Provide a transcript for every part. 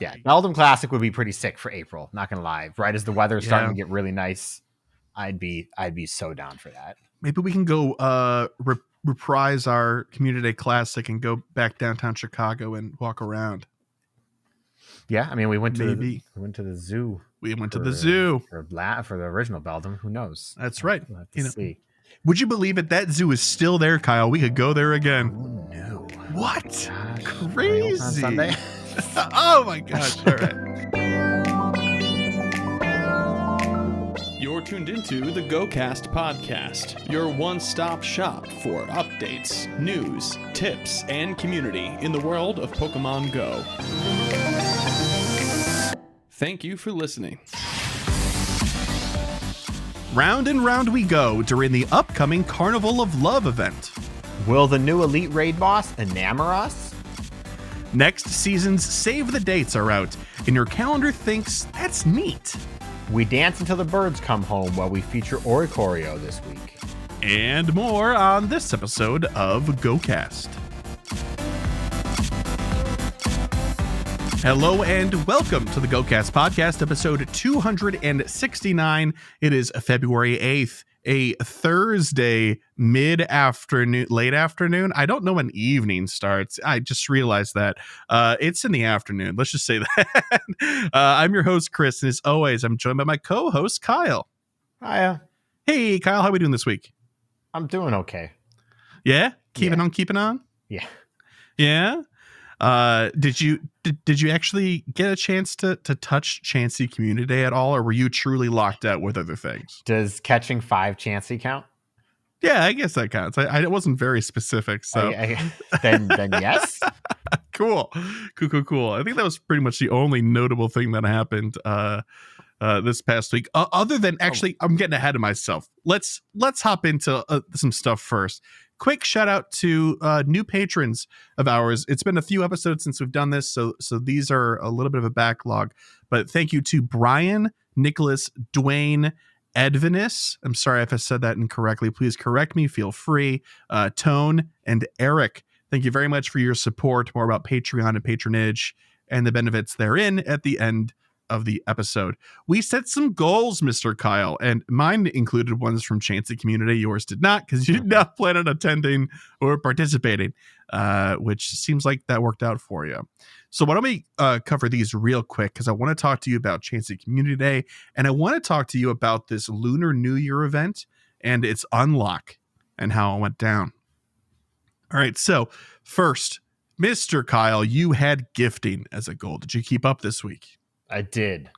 Yeah, Beldum Classic would be pretty sick for April. Not gonna lie. Right as the weather's starting to get really nice, I'd be so down for that. Maybe we can go reprise our Community Day Classic and go back downtown Chicago and walk around. Yeah, I mean, we went to the zoo. We went to the zoo for the original Beldum. Who knows? That's right. We'll have to see. Would you believe it? That zoo is still there, Kyle. We could go there again. Oh no! What? Gosh, crazy! On Sunday? Oh my gosh! All right. You're tuned into the GOCast podcast, your one-stop shop for updates, news, tips, and community in the world of Pokemon Go. Thank you for listening. Round and round we go during the upcoming Carnival of Love event. Will the new Elite Raid boss Enamorus? Next season's Save the Dates are out, and your calendar thinks that's neat. We dance until the birds come home while we feature Oricorio this week. And more on this episode of GOCast. Hello and welcome to the GOCast podcast, episode 269. It is February 8th, a Thursday, mid-afternoon, late afternoon. I don't know when evening starts. I just realized that. It's in the afternoon. Let's just say that. I'm your host, Chris, and as always, I'm joined by my co-host, Kyle. Hiya. Hey, Kyle, how are we doing this week? I'm doing okay. Yeah? Keeping on? Yeah. Yeah? Did you actually get a chance to touch Chansey Community Day at all, or were you truly locked out with other things? Does catching 5 Chansey count? Yeah, I guess that counts. I wasn't very specific, so then yes. Cool. I think that was pretty much the only notable thing that happened this past week. Other than I'm getting ahead of myself. Let's hop into some stuff first. Quick shout out to new patrons of ours. It's been a few episodes since we've done this, so these are a little bit of a backlog. But thank you to Brian, Nicholas, Dwayne, Edvinus. I'm sorry if I said that incorrectly. Please correct me. Feel free. Tone and Eric. Thank you very much for your support. More about Patreon and patronage and the benefits therein at the end of the episode. We set some goals, Mr. Kyle, and mine included ones from Chansey Community. Yours did not, because you did not plan on attending or participating, which seems like that worked out for you. So why don't we cover these real quick, because I want to talk to you about Chansey Community Day, and I want to talk to you about this Lunar New Year event and its unlock and how it went down. All right, so first, Mr. Kyle, you had gifting as a goal. Did you keep up this week? I did.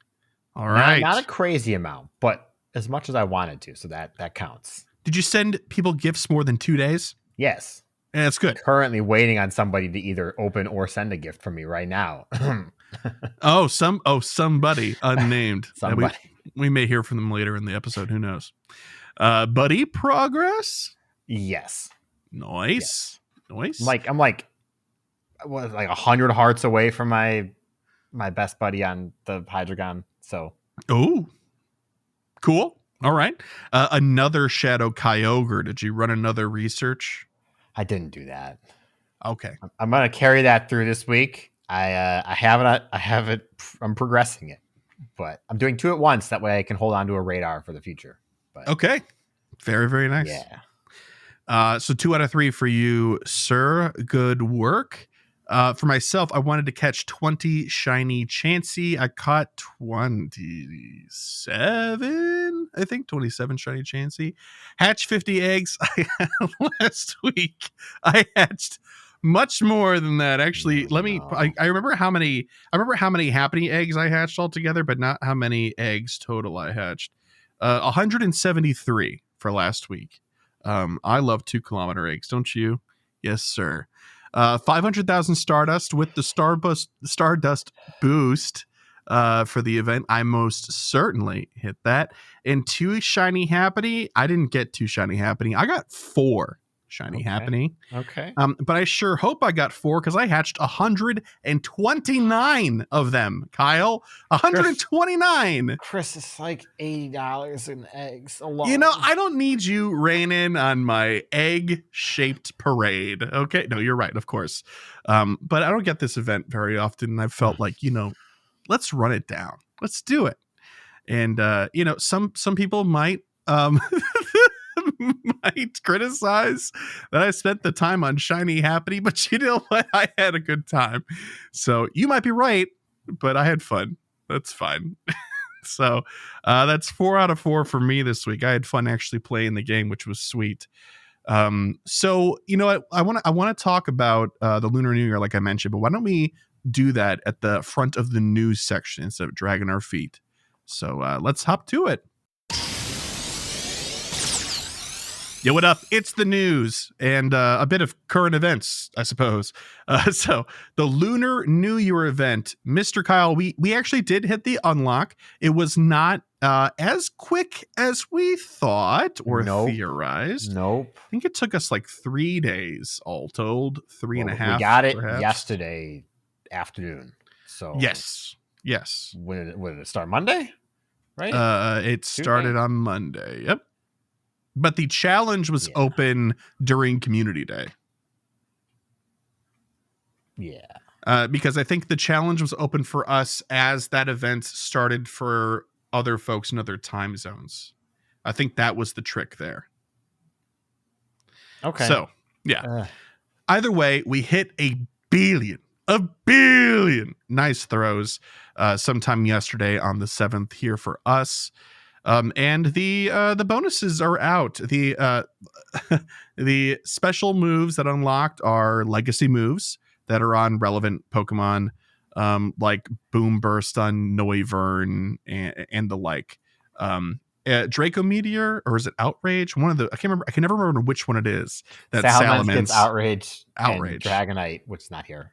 All right. Not a crazy amount, but as much as I wanted to, so that counts. Did you send people gifts more than 2 days? Yes. Yeah, that's good. I'm currently waiting on somebody to either open or send a gift from me right now. Somebody unnamed. Somebody. We may hear from them later in the episode. Who knows? Buddy, progress? Yes. Nice. Nice. I'm like 100 hearts away from my best buddy on the Hydreigon. So, oh, cool. All right. Another Shadow Kyogre. Did you run another research? I didn't do that. Okay. I'm going to carry that through this week. I have it. I'm progressing it, but I'm doing 2 at once. That way I can hold on to a radar for the future. But, okay. Very, very nice. Yeah. So 2 out of 3 for you, sir. Good work. For myself, I wanted to catch 20 shiny Chansey. I caught 27, I think 27 shiny Chansey. Hatched 50 eggs. Last week, I hatched much more than that. Actually, I remember how many happening eggs I hatched altogether, but not how many eggs total I hatched. 173 for last week. I love 2-kilometer eggs, don't you? Yes, sir. 500,000 Stardust with the Stardust boost for the event. I most certainly hit that. And 2 shiny happening. I didn't get 2 shiny happening. I got 4 shiny happening. Okay. But I sure hope I got 4, because I hatched 129 of them. Kyle, 129. Chris, it's like $80 in eggs alone. You know, I don't need you raining on my egg-shaped parade. Okay, no, you're right, of course. But I don't get this event very often, and I felt like, let's run it down. Let's do it. And some people might might criticize that I spent the time on Shiny Happy, but you know what? I had a good time. So you might be right, but I had fun. That's fine. So that's 4 out of 4 for me this week. I had fun actually playing the game, which was sweet. So you know what? I want to talk about the Lunar New Year, like I mentioned, but why don't we do that at the front of the news section instead of dragging our feet? So let's hop to it. Yo, what up? It's the news and a bit of current events, I suppose. So the Lunar New Year event, Mr. Kyle, we actually did hit the unlock. It was not as quick as we thought or theorized. Nope. I think it took us like 3 days all told, three and a half. We got it perhaps. yesterday afternoon. So yes. When did it start? Monday? Right? It started on Monday. Yep. But the challenge was open during Community Day. Yeah. Because I think the challenge was open for us as that event started for other folks in other time zones. I think that was the trick there. Okay. So, yeah. Either way, we hit a billion nice throws sometime yesterday on the 7th here for us. And the bonuses are out. The the special moves that unlocked are legacy moves that are on relevant Pokemon, like Boom Burst on Noivern and the like. Draco Meteor, or is it Outrage? One of the I can never remember which one it is. That Salamence gets Outrage. And Dragonite, which is not here,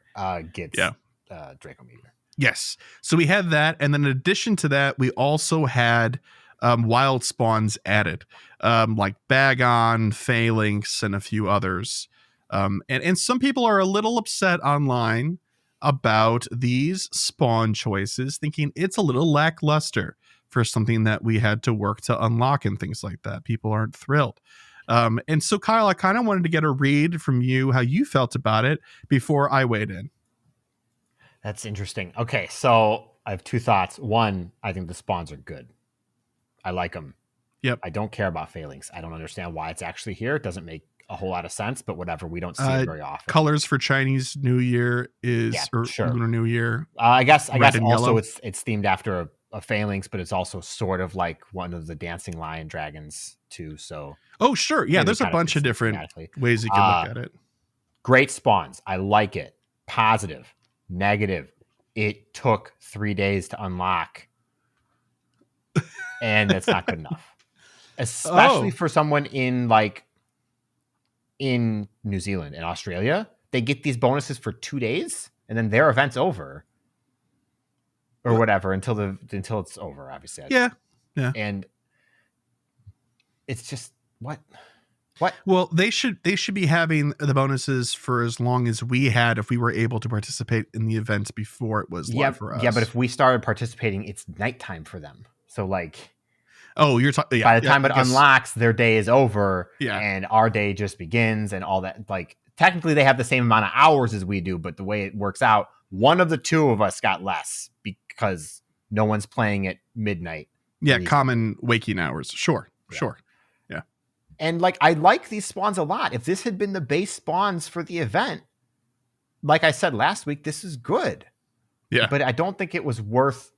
gets Draco Meteor. Yes. So we had that, and then in addition to that, we also had wild spawns added, like Bagon, Phalanx, and a few others. And some people are a little upset online about these spawn choices, thinking it's a little lackluster for something that we had to work to unlock and things like that. People aren't thrilled. And so, Kyle, I kind of wanted to get a read from you, how you felt about it before I weighed in. That's interesting. Okay, so I have 2 thoughts. One, I think the spawns are good. I like them. Yep. I don't care about Phalanx. I don't understand why it's actually here. It doesn't make a whole lot of sense, but whatever. We don't see it very often. Colors for Chinese New Year Lunar New Year. I guess also yellow. it's themed after a Phalanx, but it's also sort of like one of the Dancing Lion dragons too. So sure. Yeah, there's a bunch of different ways you can look at it. Great spawns. I like it. Positive. Negative. It took 3 days to unlock. And that's not good enough, especially for someone in New Zealand and Australia. They get these bonuses for 2 days, and then their event's over, or whatever until it's over. Obviously, yeah. And it's just what. Well, they should be having the bonuses for as long as we had if we were able to participate in the event before it was live for us. Yeah, but if we started participating, it's nighttime for them. So you're talking. By the time it unlocks, their day is over, yeah, and our day just begins, and all that. Like technically, they have the same amount of hours as we do, but the way it works out, one of the two of us got less because no one's playing at midnight. Yeah, common waking hours. Sure. Yeah, and I like these spawns a lot. If this had been the base spawns for the event, like I said last week, this is good. Yeah, but I don't think it was worth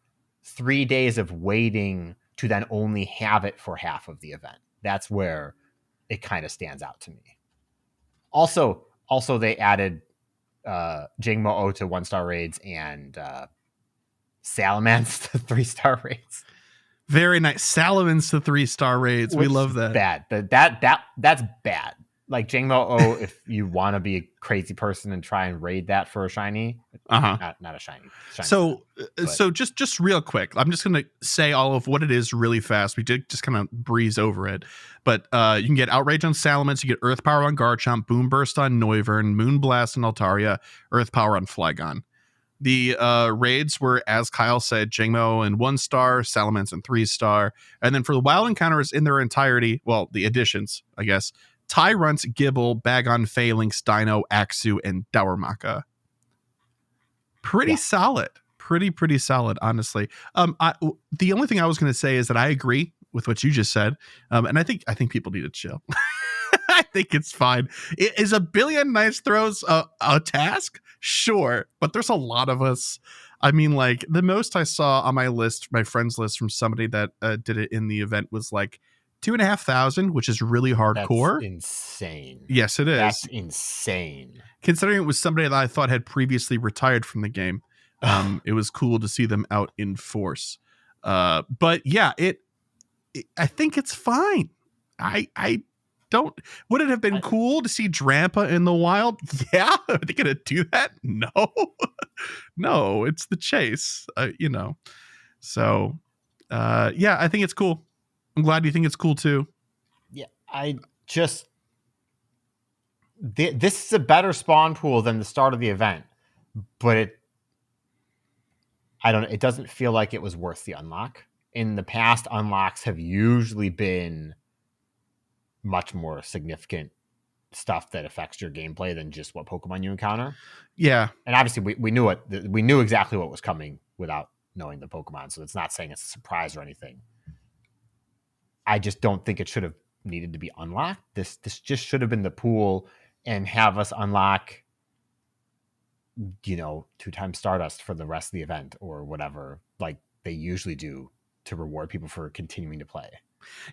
3 days of waiting to then only have it for half of the event. That's where it kind of stands out to me. Also they added Jingmo-O to 1-star raids and Salamence to 3-star raids. Very nice. Salamence to 3-star raids. We love that. Bad. That's bad. Like Jingmo-O, if you want to be a crazy person and try and raid that for a shiny, not a shiny. So just real quick, I'm just going to say all of what it is really fast. We did just kind of breeze over it, but you can get Outrage on Salamence, you get Earth Power on Garchomp, Boom Burst on Noivern, Moon Blast on Altaria, Earth Power on Flygon. The raids were, as Kyle said, Jingmo and 1-star, Salamence and 3-star, and then for the wild encounters in their entirety, well, the additions, I guess. Tyrunt, Gibble, Bagon, Phalanx, Dino, Axu, and Dowermaka. Pretty solid. pretty solid, honestly. The only thing I was going to say is that I agree with what you just said, and I think people need to chill. I think it's fine. Is a billion nice throws a task? Sure, but there's a lot of us. I mean, like the most I saw on my list, my friends list from somebody that did it in the event was like 2,500, which is really hardcore. That's insane. Yes, it is. That's insane. Considering it was somebody that I thought had previously retired from the game, it was cool to see them out in force. But yeah, I think it's fine. I don't. Would it have been cool to see Drampa in the wild? Yeah, are they gonna do that? No, no. It's the chase, So, yeah, I think it's cool. I'm glad you think it's cool too. Yeah, this is a better spawn pool than the start of the event, but it doesn't feel like it was worth the unlock. In the past, unlocks have usually been much more significant stuff that affects your gameplay than just what Pokemon you encounter. Yeah. And obviously we knew exactly what was coming without knowing the Pokemon. So it's not saying it's a surprise or anything. I just don't think it should have needed to be unlocked. This just should have been the pool and have us unlock, 2 times Stardust for the rest of the event or whatever, like they usually do to reward people for continuing to play.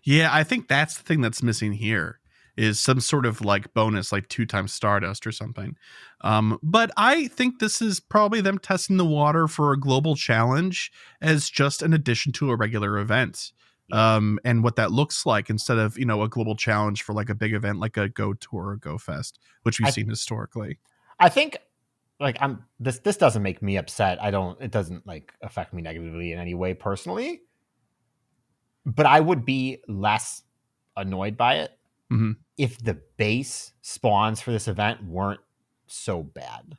Yeah, I think that's the thing that's missing here is some sort of like bonus, like 2 times Stardust or something. But I think this is probably them testing the water for a global challenge as just an addition to a regular event. And what that looks like instead of, a global challenge for like a big event, like a Go Tour or Go Fest, which we've seen historically. I think like this doesn't make me upset. It doesn't like affect me negatively in any way personally, but I would be less annoyed by it if the base spawns for this event weren't so bad.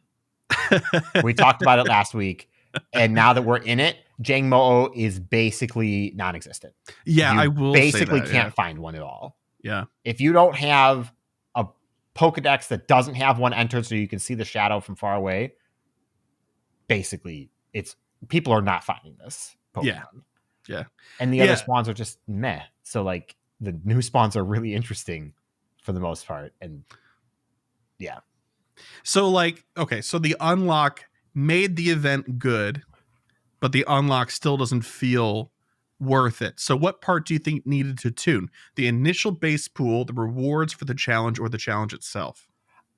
We talked about it last week, and now that we're in it, Jangmo is basically non-existent. Yeah, you I will basically say that, can't find one at all. Yeah. If you don't have a Pokedex that doesn't have one entered so you can see the shadow from far away, basically people are not finding this Pokemon. Yeah. And the other spawns are just meh. So like the new spawns are really interesting for the most part. And yeah. So like, okay, so the unlock made the event good, but the unlock still doesn't feel worth it. So what part do you think needed to tune? The initial base pool, the rewards for the challenge, or the challenge itself?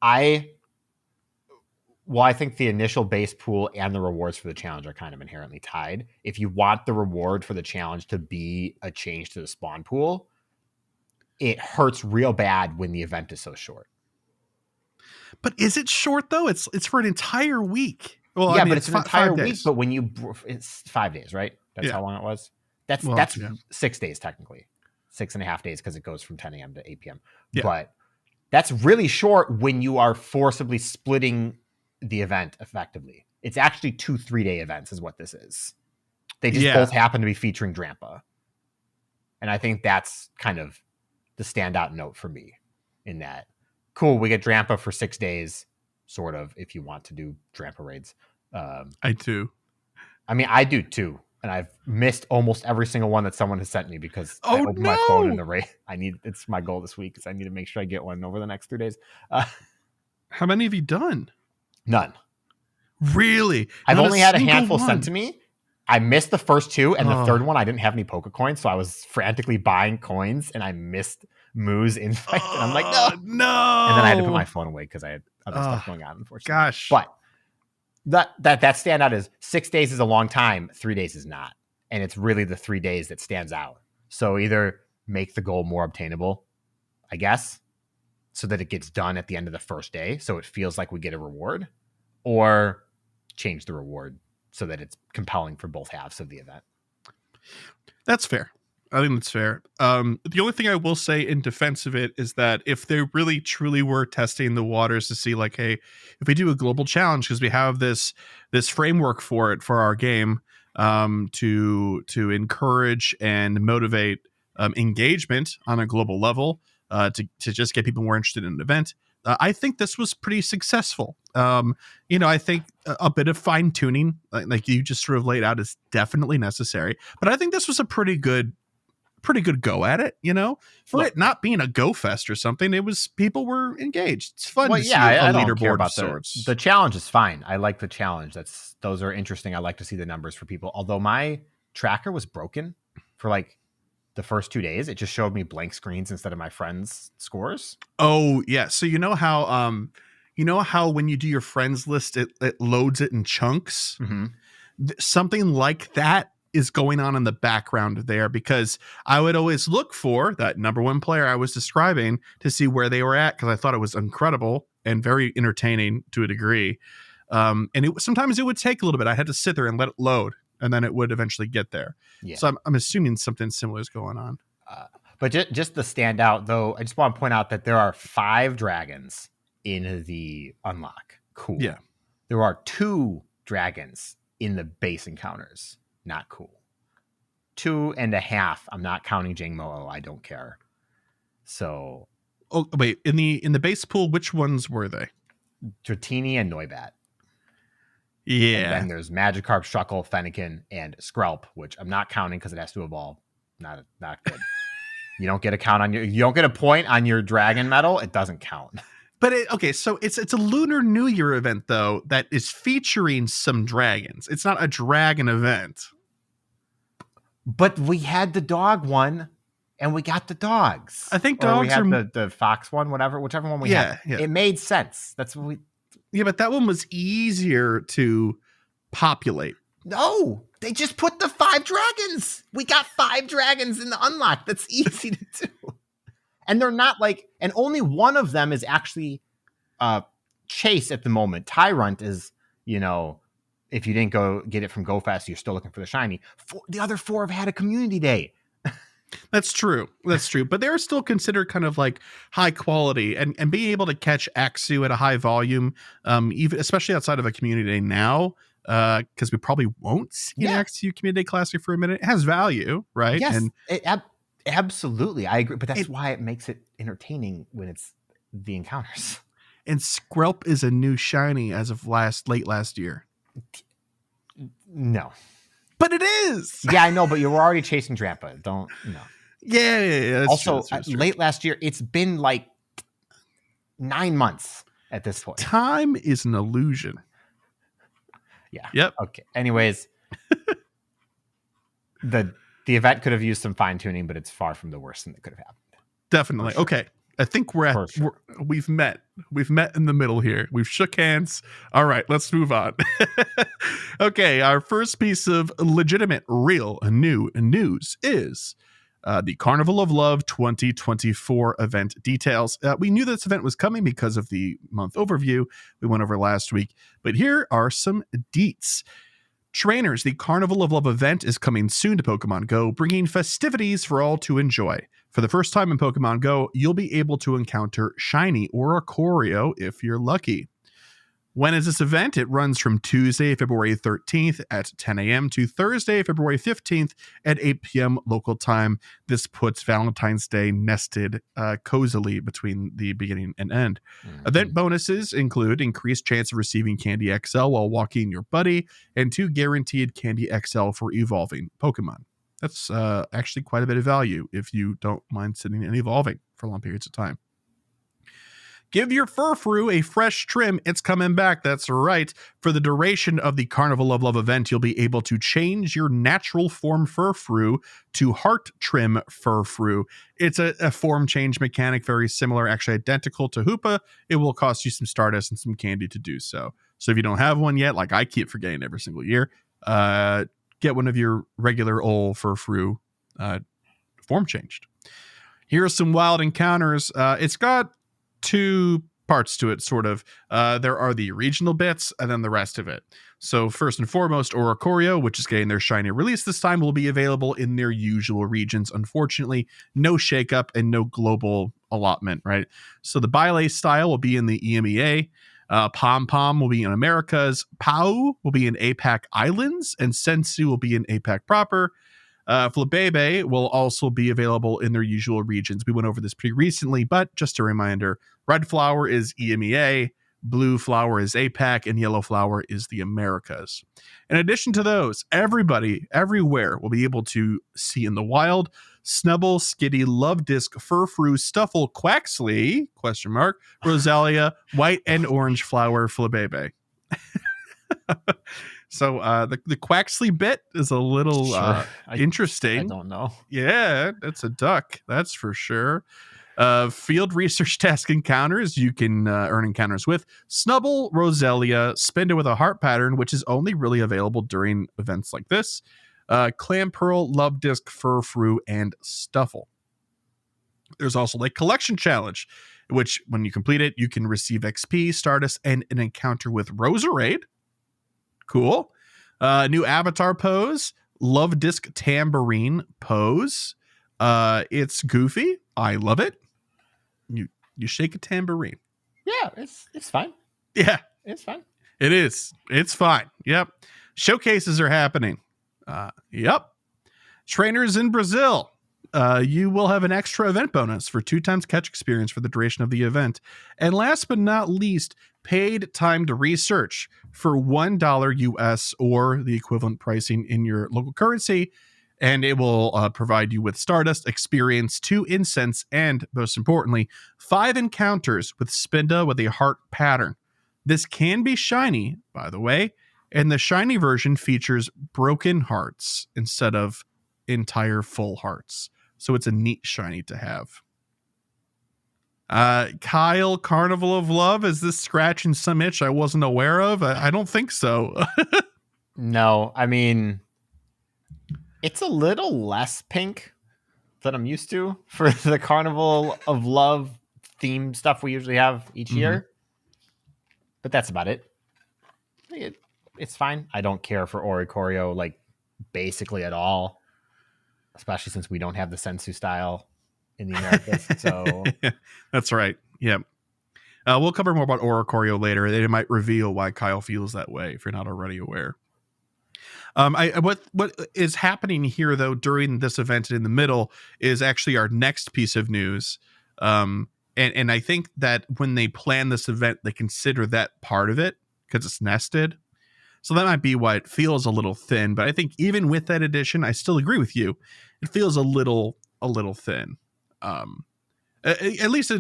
I think the initial base pool and the rewards for the challenge are kind of inherently tied. If you want the reward for the challenge to be a change to the spawn pool, it hurts real bad when the event is so short. But is it short though? It's for an entire week. Well, yeah, I mean, but it's an entire week. But when it's 5 days, right? That's how long it was. That's 6 days technically, 6.5 days because it goes from 10 a.m. to 8 p.m. Yeah. But that's really short when you are forcibly splitting the event effectively. It's actually 2 3-day events is what this is. They just both happen to be featuring Drampa. And I think that's kind of the standout note for me in that. Cool, we get Drampa for 6 days, sort of, if you want to do Drampa raids. I do. I mean, I do too. And I've missed almost every single one that someone has sent me because I opened my phone in the raid. It's my goal this week because I need to make sure I get one over the next 3 days. How many have you done? None. Really? I've only had a handful sent to me. I missed the first 2, and the third one I didn't have any Poke coins, so I was frantically buying coins, and I missed Moo's invite. And I'm like, no. And then I had to put my phone away because I had other stuff going on, unfortunately. Gosh. But that standout is 6 days is a long time, 3 days is not. And it's really the 3 days that stands out. So either make the goal more obtainable, I guess, so that it gets done at the end of the first day, so it feels like we get a reward, or change the reward so that it's compelling for both halves of the event. That's fair. I think that's fair. The only thing I will say in defense of it is that if they really truly were testing the waters to see like, hey, if we do a global challenge, because we have this framework for it for our game, to encourage and motivate engagement on a global level, to just get people more interested in an event, I think this was pretty successful. I think a bit of fine tuning, like you just sort of laid out, is definitely necessary. But I think this was a pretty good go at it. For it not being a Go Fest or something, it was, people were engaged. It's fun to see a don't care leaderboard about of sorts. The challenge is fine. I like the challenge. Those are interesting. I like to see the numbers for people. Although my tracker was broken for like the first 2 days, it just showed me blank screens instead of my friends' scores. Oh yeah. So you know how when you do your friends list, it loads it in chunks. Mm-hmm. Something like that is going on in the background there, because I would always look for that number one player I was describing to see where they were at, because I thought it was incredible and very entertaining to a degree. And sometimes it would take a little bit. I had to sit there and let it load, and then it would eventually get there. Yeah. So I'm assuming something similar is going on. But just the standout, though, I just want to point out that there are 5 dragons in the unlock. Cool. Yeah. There are 2 dragons in the base encounters. Not cool. 2.5. I'm not counting Jangmo. I don't care. So. Oh wait, in the base pool, which ones were they? Dratini and Noibat. Yeah. And then there's Magikarp, Shuckle, Fennekin, and Skrelp, which I'm not counting because it has to evolve. Not good. You don't get a point on your dragon medal. It doesn't count. But so it's a Lunar New Year event, though, that is featuring some dragons. It's not a dragon event. But we had the dog one, and we got the dogs. I think dogs we had the fox one, whichever one we had. Yeah. It made sense. That's what we. Yeah, but that one was easier to populate. No, they just put the 5 dragons. We got 5 dragons in the unlock. That's easy to do. And they're not and only one of them is actually Chase at the moment. Tyrant is, if you didn't go get it from GoFast, you're still looking for the shiny. The other 4 have had a community day. That's true. But they're still considered kind of like high quality, and being able to catch Axu at a high volume, even especially outside of a community day now, because we probably won't see an Axu community day classic for a minute. It has value, right? Yes, and absolutely, I agree. But that's why it makes it entertaining when it's the encounters. And Skrelp is a new shiny as of late last year. No. But it is. Yeah, I know, but you were already chasing Drampa. Don't, no. Yeah. Also, late last year, it's been 9 months at this point. Time is an illusion. Yeah. Yep. Okay. Anyways, the event could have used some fine tuning, but it's far from the worst thing that could have happened. Definitely. Sure. Okay. I think we've met in the middle here. We've shook hands. All right, let's move on. Okay, our first piece of legitimate, real, new news is the Carnival of Love 2024 event details. We knew this event was coming because of the month overview we went over last week, but here are some deets. Trainers, the Carnival of Love event is coming soon to Pokemon Go, bringing festivities for all to enjoy. For the first time in Pokemon Go, you'll be able to encounter Shiny Oricorio if you're lucky. When is this event? It runs from Tuesday, February 13th at 10 a.m. to Thursday, February 15th at 8 p.m. local time. This puts Valentine's Day nested cozily between the beginning and end. Mm-hmm. Event bonuses include increased chance of receiving Candy XL while walking your buddy, and 2 guaranteed Candy XL for evolving Pokemon. That's actually quite a bit of value if you don't mind sitting and evolving for long periods of time. Give your Furfrou a fresh trim. It's coming back. That's right. For the duration of the Carnival of Love event, you'll be able to change your natural form Furfrou to Heart Trim Furfrou. It's a form change mechanic, very similar, actually identical to Hoopa. It will cost you some Stardust and some candy to do so. So if you don't have one yet, like I keep forgetting every single year, get one of your regular old Furfrou form changed. Here are some wild encounters. It's got 2 parts to it, sort of. There are the regional bits and then the rest of it. So first and foremost, Oricorio, which is getting their shiny release this time, will be available in their usual regions. Unfortunately, no shakeup and no global allotment, right? So the Bile style will be in the EMEA. Pom Pom will be in Americas. Pau will be in APAC Islands, and Sensu will be in APAC proper. Flabebe will also be available in their usual regions. We went over this pretty recently, but just a reminder, red flower is EMEA, blue flower is APAC, and yellow flower is the Americas. In addition to those, everybody, everywhere will be able to see in the wild Snubble, Skitty, Love Disc, Furfrou, Stuffle, Quaxley, Rosalia, white and orange flower, Flabebe. So the Quaxley bit is a little interesting. I don't know. Yeah, it's a duck, that's for sure. Field research task encounters you can earn encounters with Snubble, Rosalia, Spinda with a heart pattern, which is only really available during events like this. Clam Pearl, Love Disc, Furfrou, and Stuffle. There's also like collection challenge, which when you complete it, you can receive XP, Stardust, and an encounter with Roserade. Cool. New avatar pose, Love Disc Tambourine pose. It's goofy. I love it. You shake a tambourine. Yeah, it's fine. Yeah, it's fine. It is. It's fine. Yep. Showcases are happening. Yep. Trainers in Brazil. You will have an extra event bonus for 2 times catch experience for the duration of the event. And last but not least, paid time to research for $1 US or the equivalent pricing in your local currency. And it will provide you with Stardust, experience, 2 incense, and most importantly, 5 encounters with Spinda with a heart pattern. This can be shiny, by the way, and the shiny version features broken hearts instead of entire full hearts. So it's a neat shiny to have. Kyle, Carnival of Love, is this scratching some itch I wasn't aware of? I don't think so. No, I mean, it's a little less pink than I'm used to for the Carnival of Love theme stuff we usually have each year. But that's about it. It's fine. I don't care for Oricorio like basically at all, especially since we don't have the Sensu style in the Americas. So that's right. Yeah. We'll cover more about Oricorio later. They might reveal why Kyle feels that way if you're not already aware. What is happening here though during this event and in the middle is actually our next piece of news. And I think that when they plan this event, they consider that part of it because it's nested. So that might be why it feels a little thin. But I think even with that addition, I still agree with you. It feels a little thin. At least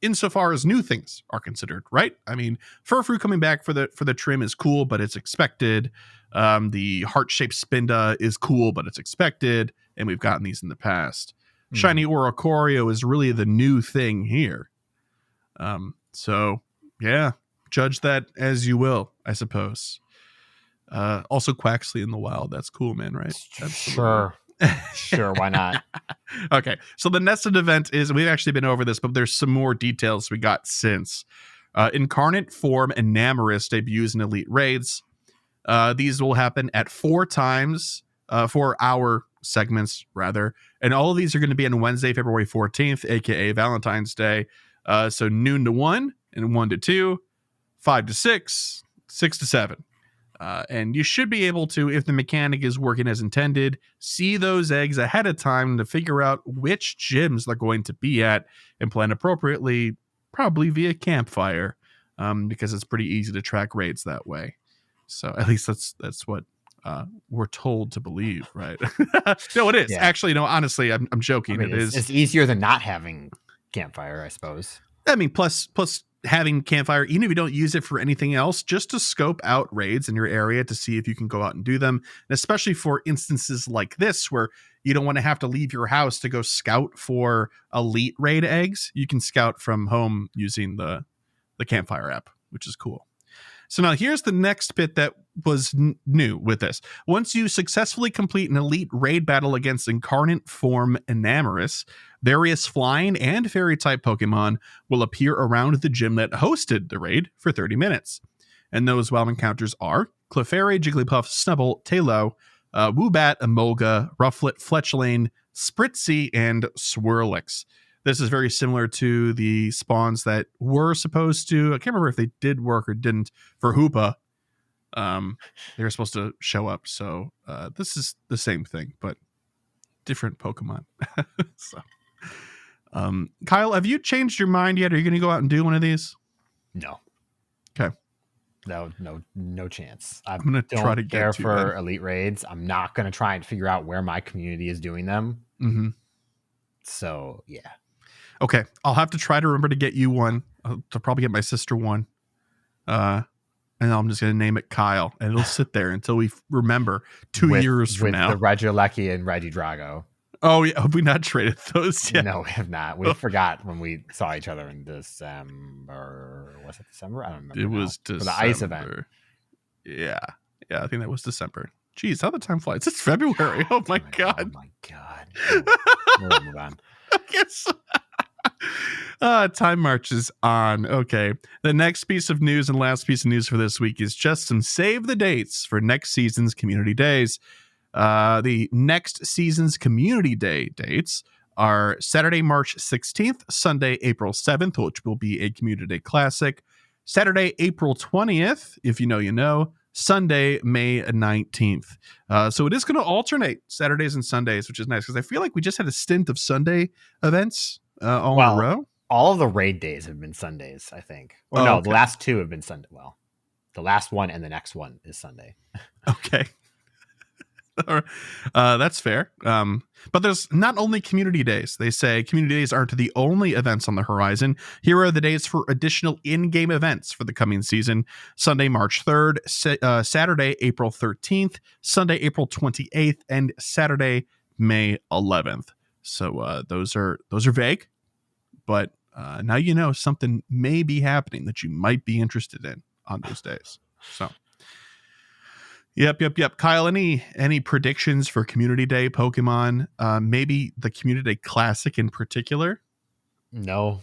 insofar as new things are considered, right? I mean, Furfrou coming back for the trim is cool, but it's expected. The heart-shaped Spinda is cool, but it's expected, and we've gotten these in the past. Shiny Oricorio is really the new thing here. So yeah, judge that as you will, I suppose. Also Quaxley in the wild. That's cool, man, right? Sure. Sure, why not? Okay, so the nested event is, we've actually been over this, but there's some more details we got since. Incarnate, Forme, and Enamorus debuts in Elite Raids. These will happen at 4 hour segments, rather. And all of these are going to be on Wednesday, February 14th, aka Valentine's Day. So noon to 1, and 1 to 2, 5 to 6, 6 to 7. And you should be able to, if the mechanic is working as intended, see those eggs ahead of time to figure out which gyms they're going to be at and plan appropriately, probably via campfire, because it's pretty easy to track raids that way. So at least that's what we're told to believe, right? No, it is. Yeah. Actually, no, honestly, I'm joking. I mean, it's easier than not having campfire, I suppose. I mean, plus having campfire, even if you don't use it for anything else, just to scope out raids in your area to see if you can go out and do them. And especially for instances like this, where you don't want to have to leave your house to go scout for elite raid eggs. You can scout from home using the campfire app, which is cool. So now here's the next bit that was new with this. Once you successfully complete an elite raid battle against Incarnate, Forme, Enamorus, various flying and fairy type Pokemon will appear around the gym that hosted the raid for 30 minutes. And those wild encounters are Clefairy, Jigglypuff, Snubble, Taillow, Woobat, Emolga, Rufflet, Fletchling, Spritzy, and Swirlix. This is very similar to the spawns that were supposed to, I can't remember if they did work or didn't, for Hoopa. They were supposed to show up. So this is the same thing, but different Pokemon. So, Kyle, have you changed your mind yet? Are you going to go out and do one of these? No. Okay. No chance. I'm going to try to care get to for then. elite raids. I'm not going to try and figure out where my community is doing them. Mm-hmm. So yeah. Okay, I'll have to try to remember to get you one. I'll probably get my sister one. And I'm just going to name it Kyle, and it'll sit there until we remember 2 years from now. With the Regieleki and Regidrago. Oh, yeah. Have we not traded those yet? No, we have not. We forgot when we saw each other in December. Was it December? I don't remember. It was December. December. For the ice event. Yeah. Yeah, I think that was December. Jeez, how the time flies. It's February. Oh, my God. Oh, my God. We'll move on. I guess. Time marches on. Okay. The next piece of news and last piece of news for this week is just some save the dates for next season's community days. The next season's community day dates are Saturday, March 16th, Sunday, April 7th, which will be a community day classic, Saturday, April 20th, if you know, you know, Sunday, May 19th. So it is going to alternate Saturdays and Sundays, which is nice because I feel like we just had a stint of Sunday events all in a row. All of the raid days have been Sundays, I think. Or okay. The last two have been Sunday. Well, the last one and the next one is Sunday. Okay. That's fair. But there's not only community days. They say community days aren't the only events on the horizon. Here are the days for additional in-game events for the coming season. Sunday, March 3rd, Saturday, April 13th, Sunday, April 28th, and Saturday, May 11th. So those are vague, but now you know something may be happening that you might be interested in on those days. So Yep. Kyle, any predictions for Community Day Pokemon? Maybe the Community Day Classic in particular? No.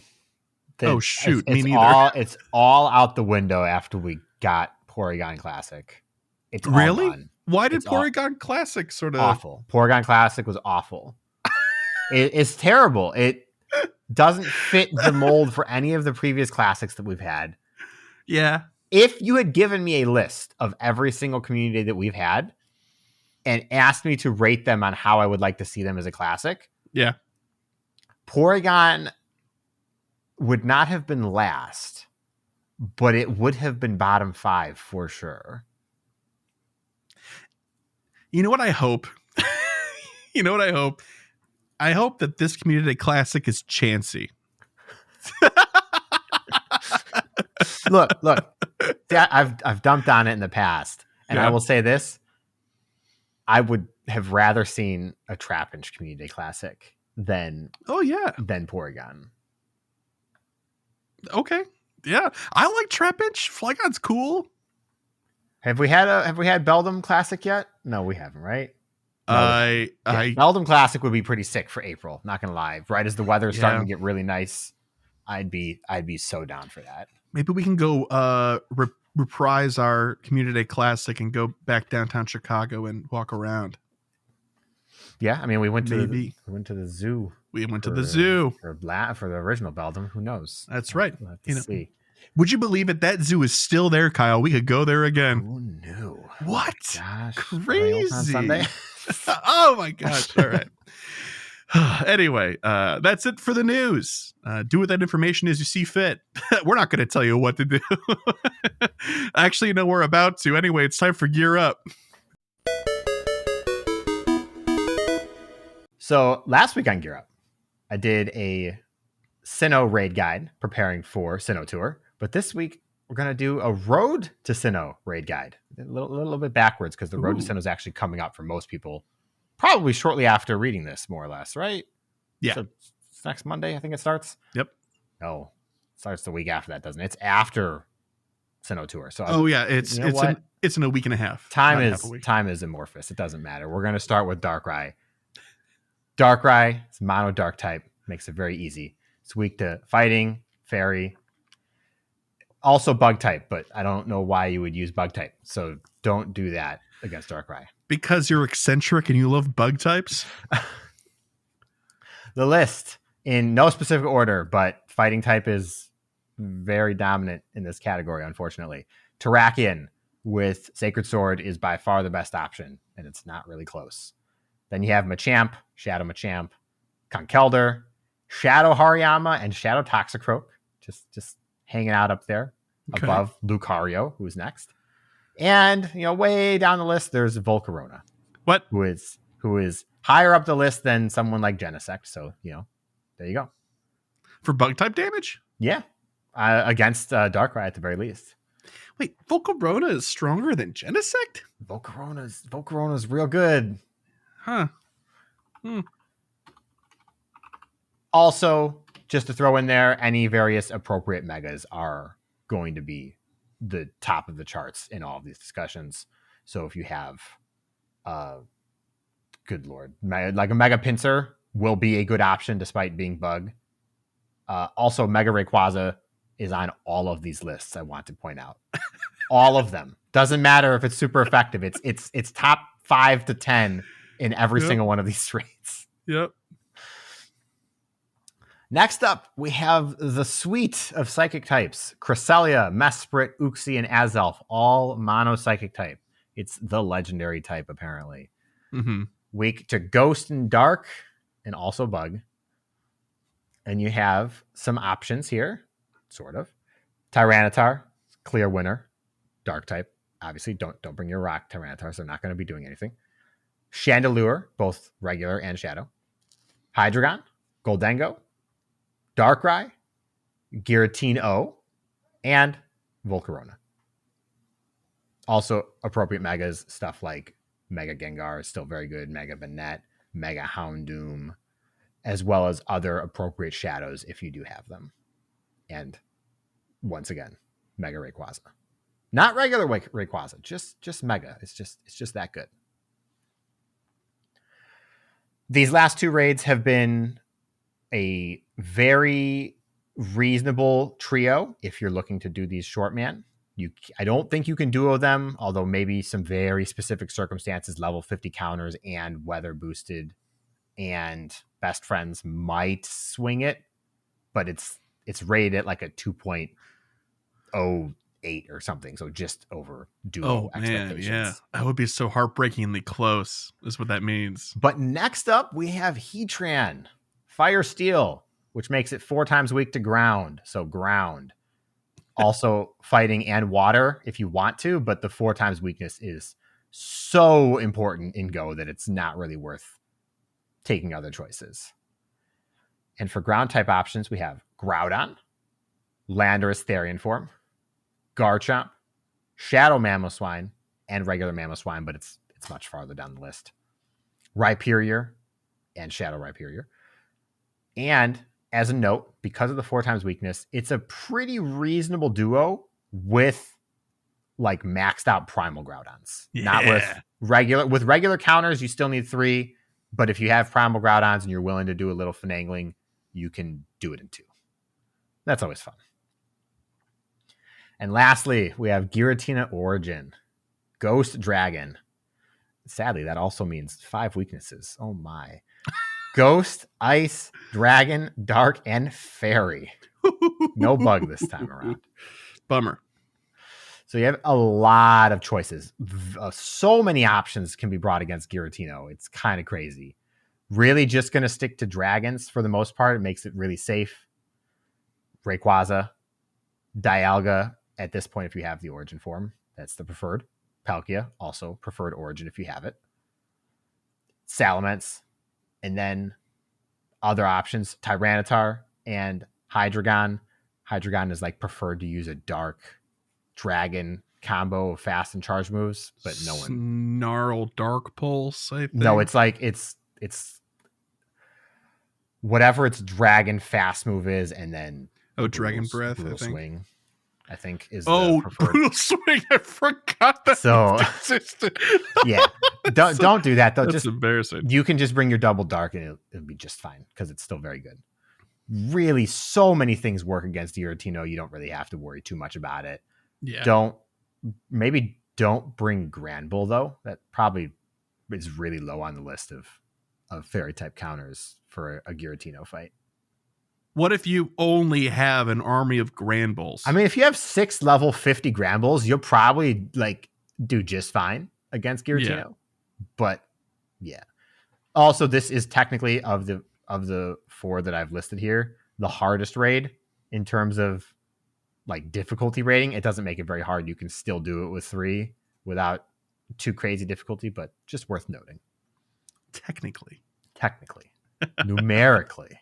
Oh, shoot. Me neither. It's all out the window after we got Porygon Classic. It's really? All gone. Why did Porygon Classic sort of... Awful. Porygon Classic was awful. It's terrible. It doesn't fit the mold for any of the previous classics that we've had. Yeah. If you had given me a list of every single community that we've had and asked me to rate them on how I would like to see them as a classic, yeah, Porygon would not have been last, but it would have been bottom 5 for sure. You know what I hope? I hope that this Community Classic is Chansey. Look. I've dumped on it in the past, and I will say this: I would have rather seen a Trapinch Community Classic than Porygon. Okay, yeah, I like Trapinch. Flygon's cool. Have we had Beldum Classic yet? No, we haven't, right? No, Beldum Classic would be pretty sick for April. Not gonna lie, right as the weather is starting to get really nice, I'd be so down for that. Maybe we can go reprise our Community Day Classic and go back downtown Chicago and walk around. Yeah, I mean, we went to the zoo. We went to the zoo for the original Beldum. Who knows? That's right. We'll have to see. Would you believe it? That zoo is still there, Kyle. We could go there again. Who knew? What? Gosh, crazy! On Sunday. Oh my gosh! All right. Anyway, that's it for the news. Do with that information as you see fit. We're not going to tell you what to do. Actually, no, we're about to. Anyway, it's time for Gear Up. So last week on Gear Up, I did a Sinnoh raid guide preparing for Sinnoh Tour. But this week, we're going to do a Road to Sinnoh raid guide. A little bit backwards because the Road to Sinnoh is actually coming up for most people probably shortly after reading this, more or less, right? Yeah. So it's next Monday, I think it starts. Yep. No, it starts the week after that, doesn't it? It's after Sinnoh Tour. So it's in a week and a half. Time is amorphous. It doesn't matter. We're going to start with Darkrai. Darkrai is mono dark type, makes it very easy. It's weak to fighting, fairy, also bug type, but I don't know why you would use bug type. So don't do that against Darkrai. Because you're eccentric and you love bug types? The list, in no specific order, but fighting type is very dominant in this category, unfortunately. Terrakion with Sacred Sword is by far the best option, and it's not really close. Then you have Machamp, Shadow Machamp, Conkeldurr, Shadow Hariyama, and Shadow Toxicroak. Just hanging out up there above Lucario, who's next. And, way down the list, there's Volcarona. What? Who is higher up the list than someone like Genesect. So, there you go. For bug type damage? Yeah. Against Darkrai at the very least. Wait, Volcarona is stronger than Genesect? Volcarona's real good. Huh. Also, just to throw in there, any various appropriate megas are going to be the top of the charts in all of these discussions. So if you have, good lord, like a Mega Pinsir will be a good option despite being bug. Also, Mega Rayquaza is on all of these lists. I want to point out all of them. Doesn't matter if it's super effective. It's top 5 to 10 in every single one of these traits. Yep. Next up, we have the suite of psychic types. Cresselia, Mesprit, Uxie, and Azelf, all mono psychic type. It's the legendary type, apparently. Mm-hmm. Weak to Ghost and Dark, and also Bug. And you have some options here, sort of. Tyranitar, clear winner. Dark type. Obviously, don't bring your rock Tyranitar, so they're not going to be doing anything. Chandelure, both regular and shadow. Hydreigon, Goldengo, Darkrai, Giratina, and Volcarona. Also, appropriate megas, stuff like Mega Gengar is still very good, Mega Banette, Mega Houndoom, as well as other appropriate shadows if you do have them. And once again, Mega Rayquaza. Not regular Rayquaza, just Mega. It's just that good. These last two raids have been a very reasonable trio if you're looking to do these short man. I don't think you can duo them, although maybe some very specific circumstances, level 50 counters and weather boosted and best friends might swing it, but it's rated at like a 2.08 or something, so just over duo expectations. Man, yeah, that would be so heartbreakingly close is what that means. But next up we have Heatran, Fire Steel, which makes it 4 times weak to ground, so ground. Also fighting and water if you want to, but the 4 times weakness is so important in Go that it's not really worth taking other choices. And for ground type options, we have Groudon, Landorus Therian form, Garchomp, Shadow Mamoswine, and regular Mamoswine, but it's much farther down the list. Rhyperior and Shadow Rhyperior. And as a note, because of the 4 times weakness, it's a pretty reasonable duo with like maxed out primal Groudons. Yeah. Not with regular counters, you still need 3, but if you have primal Groudons and you're willing to do a little finagling, you can do it in 2. That's always fun. And lastly, we have Giratina Origin, Ghost Dragon. Sadly, that also means 5 weaknesses. Oh my. Ghost, Ice, Dragon, Dark, and Fairy. No bug this time around. Bummer. So you have a lot of choices. So many options can be brought against Giratina. It's kind of crazy. Really just going to stick to dragons for the most part. It makes it really safe. Rayquaza, Dialga at this point if you have the origin form. That's the preferred. Palkia, also preferred origin if you have it. Salamence. And then other options, Tyranitar and Hydreigon. Hydreigon is like preferred to use a dark dragon combo of fast and charge moves, but no one. Snarl Dark Pulse, I think. No, it's like it's whatever its dragon fast move is, and then Dragon Breath, Brutal I think. Swing, I think is the preferred. Brutal Swing. I forgot that. So yeah, don't do that though. That's just embarrassing. You can just bring your double dark and it'll be just fine because it's still very good. Really, so many things work against Giratina. You don't really have to worry too much about it. Yeah. Don't bring Granbull though. That probably is really low on the list of fairy type counters for a Giratina fight. What if you only have an army of Granbulls? I mean, if you have 6 level 50 Granbulls, you'll probably like do just fine against Giratina. Yeah. But yeah, Also, this is technically of the 4 that I've listed here, the hardest raid in terms of like difficulty rating. It doesn't make it very hard. You can still do it with 3 without too crazy difficulty, but just worth noting. Technically. Numerically.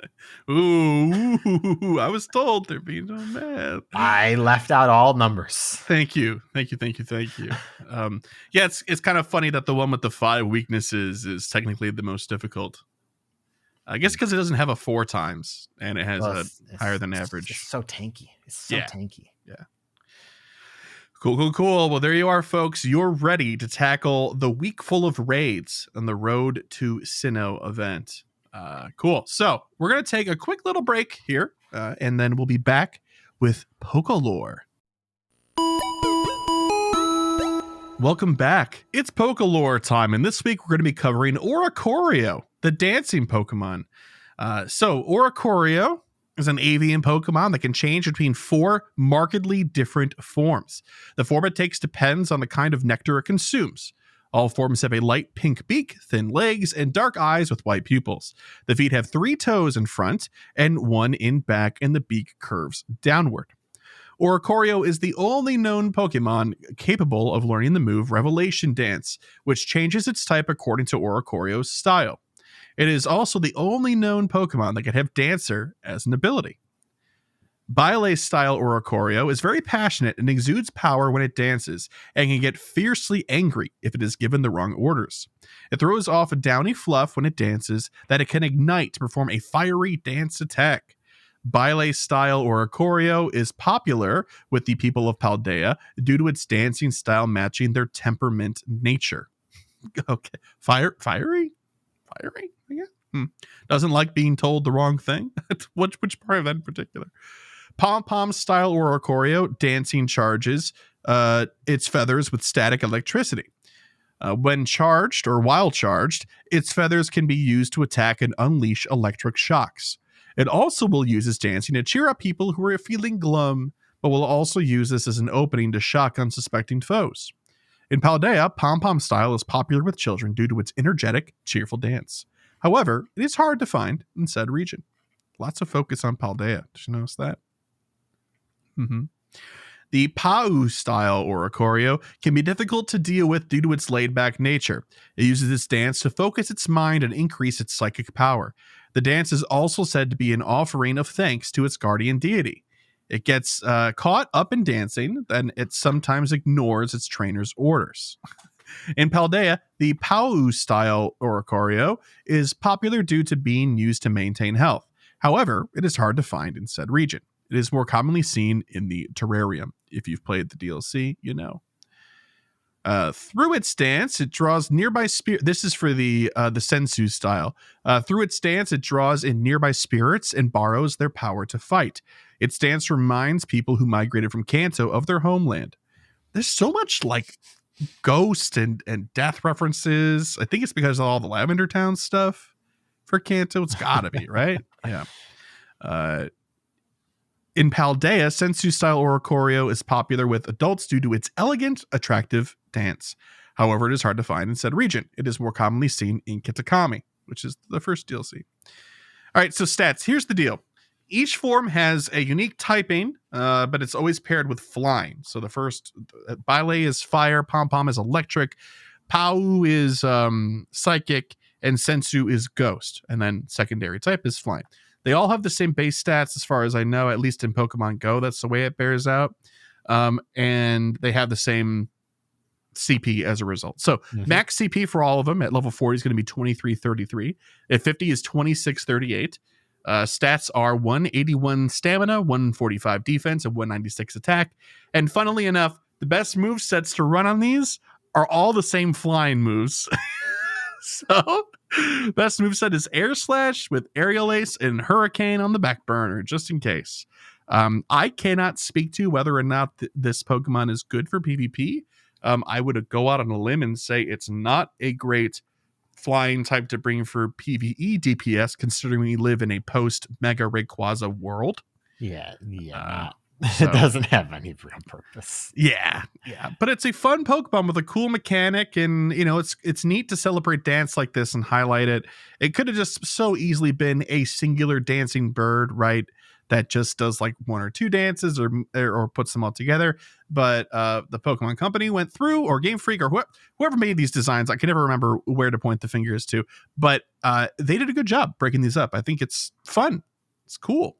Ooh, I was told there'd be no math. I left out all numbers. Thank you. Yeah, it's kind of funny that the one with the 5 weaknesses is technically the most difficult. I guess because it doesn't have a 4 times and it has a higher than average. It's so tanky. Tanky. Yeah. Cool. Well, there you are, folks. You're ready to tackle the week full of raids on the Road to Sinnoh event. Cool. So we're going to take a quick little break here, and then we'll be back with Pokélore. Welcome back. It's Pokélore time, and this week we're going to be covering Oricorio, the dancing Pokemon. So Oricorio is an avian Pokemon that can change between 4 markedly different forms. The form it takes depends on the kind of nectar it consumes. All forms have a light pink beak, thin legs, and dark eyes with white pupils. The feet have 3 toes in front and 1 in back, and the beak curves downward. Oricorio is the only known Pokemon capable of learning the move Revelation Dance, which changes its type according to Oricorio's style. It is also the only known Pokemon that can have Dancer as an ability. Bile-style Oricorio is very passionate and exudes power when it dances, and can get fiercely angry if it is given the wrong orders. It throws off a downy fluff when it dances that it can ignite to perform a fiery dance attack. Bile-style Oricorio is popular with the people of Paldea due to its dancing style matching their temperament nature. Okay, fiery? Yeah. Doesn't like being told the wrong thing. Which part of that in particular? Pom-pom style Oricorio dancing charges its feathers with static electricity. When charged or while charged, its feathers can be used to attack and unleash electric shocks. It also will use its dancing to cheer up people who are feeling glum, but will also use this as an opening to shock unsuspecting foes. In Paldea, pom-pom style is popular with children due to its energetic, cheerful dance. However, it is hard to find in said region. Lots of focus on Paldea. Did you notice that? The Pau style Oricorio can be difficult to deal with due to its laid-back nature. It uses its dance to focus its mind and increase its psychic power. The dance is also said to be an offering of thanks to its guardian deity. It gets caught up in dancing, then it sometimes ignores its trainer's orders. In Paldea, the Pau style Oricorio is popular due to being used to maintain health. However, it is hard to find in said region. It is more commonly seen in the terrarium. If you've played the DLC, you know. Through its dance, it draws nearby spirit. This is for the Sensu style. Through its dance, it draws in nearby spirits and borrows their power to fight. Its dance reminds people who migrated from Kanto of their homeland. There's so much like ghost and death references. I think it's because of all the Lavender Town stuff for Kanto. It's gotta be, right? Yeah. In Paldea, Sensu-style Oricorio is popular with adults due to its elegant, attractive dance. However, it is hard to find in said region. It is more commonly seen in Kitakami, which is the first DLC. All right, so stats. Here's the deal. Each form has a unique typing, but it's always paired with flying. So the first, Bile is fire, Pom-Pom is electric, Pau is psychic, and Sensu is ghost. And then secondary type is flying. They all have the same base stats as far as I know, at least in Pokemon Go. That's the way it bears out. And they have the same CP as a result. So max CP for all of them at level 40 is going to be 2333. At 50 is 2638. Stats are 181 stamina, 145 defense, and 196 attack. And funnily enough, the best move sets to run on these are all the same flying moves. So best moveset is Air Slash with Aerial Ace and Hurricane on the back burner, just in case. I cannot speak to whether or not this Pokemon is good for PvP. I would go out on a limb and say it's not a great flying type to bring for PvE DPS, considering we live in a post-Mega Rayquaza world. Yeah, So, It doesn't have any real purpose. yeah. But it's a fun Pokemon with a cool mechanic, and it's neat to celebrate dance like this and highlight it. It could have just so easily been a singular dancing bird, right? That just does like one or two dances or puts them all together. But the Pokemon Company went through, or Game Freak, or whoever made these designs. I can never remember where to point the fingers to, but they did a good job breaking these up. I think it's fun. It's cool.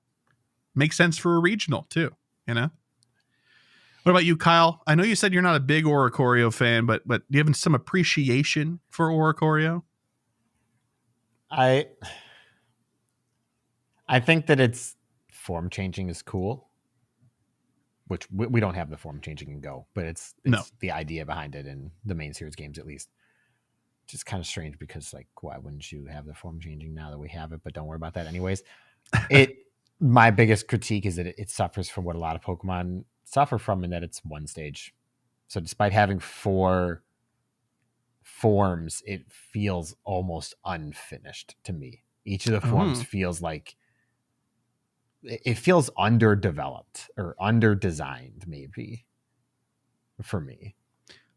Makes sense for a regional too. What about you, Kyle? I know you said you're not a big Oricorio fan, but do you have some appreciation for Oricorio? I think that its form changing is cool, which we don't have the form changing in Go, but it's the idea behind it in the main series games, at least. Just kind of strange because, like, why wouldn't you have the form changing now that we have it? But don't worry about that anyways. My biggest critique is that it suffers from what a lot of Pokemon suffer from, in that it's one stage. So despite having 4 forms, it feels almost unfinished to me. Each of the forms feels like it feels underdeveloped or underdesigned, maybe, for me.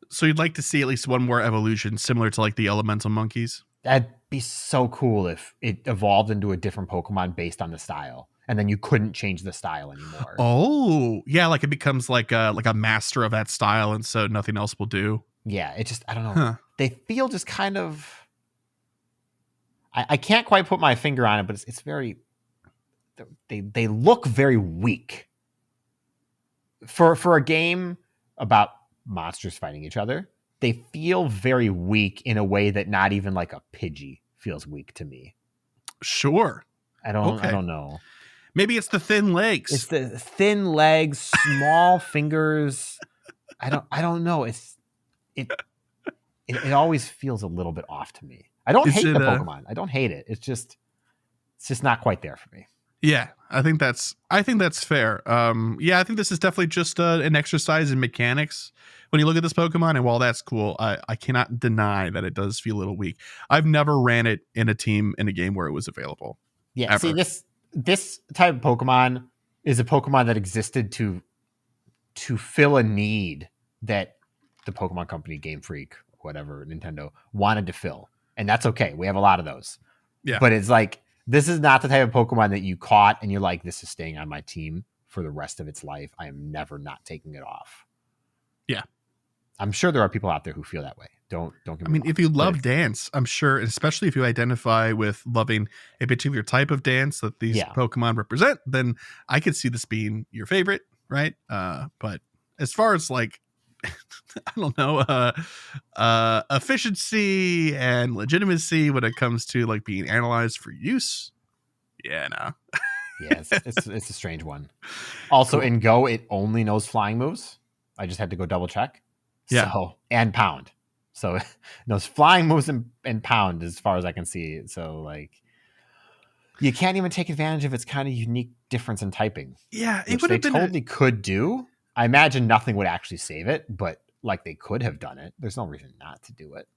So you'd like to see at least one more evolution similar to like the elemental monkeys? That'd be so cool if it evolved into a different Pokemon based on the style, and then you couldn't change the style anymore. Oh, yeah, like it becomes like a master of that style, and so nothing else will do. Yeah, it just, I don't know. Huh. They feel just kind of, I can't quite put my finger on it, but it's very, they look very weak. For a game about monsters fighting each other, they feel very weak in a way that not even like a Pidgey feels weak to me. Sure. I don't know. Maybe it's the thin legs. It's the thin legs, small fingers. I don't know. It always feels a little bit off to me. I don't hate the Pokemon. I don't hate it. It's just not quite there for me. Yeah, I think that's fair. I think this is definitely just an exercise in mechanics when you look at this Pokemon, and while that's cool, I cannot deny that it does feel a little weak. I've never ran it in a team in a game where it was available. Yeah, ever. See, this type of Pokemon is a Pokemon that existed to fill a need that the Pokemon Company, Game Freak, whatever, Nintendo wanted to fill. And that's okay. We have a lot of those. Yeah. But it's like, this is not the type of Pokemon that you caught and you're like, this is staying on my team for the rest of its life. I am never not taking it off. Yeah. I'm sure there are people out there who feel that way. Don't get me wrong. I mean, if you love dance, I'm sure, especially if you identify with loving a particular type of dance that these Pokemon represent, then I could see this being your favorite, right? But as far as like, I don't know, efficiency and legitimacy when it comes to like being analyzed for use, no. Yeah, it's a strange one. Also, in Go, it only knows flying moves. I just had to go double check. Yeah. So, and pound. So it knows flying moves and pound as far as I can see. So like, you can't even take advantage of its kind of unique difference in typing. Yeah, it would have been totally could do. I imagine nothing would actually save it, but like they could have done it. There's no reason not to do it.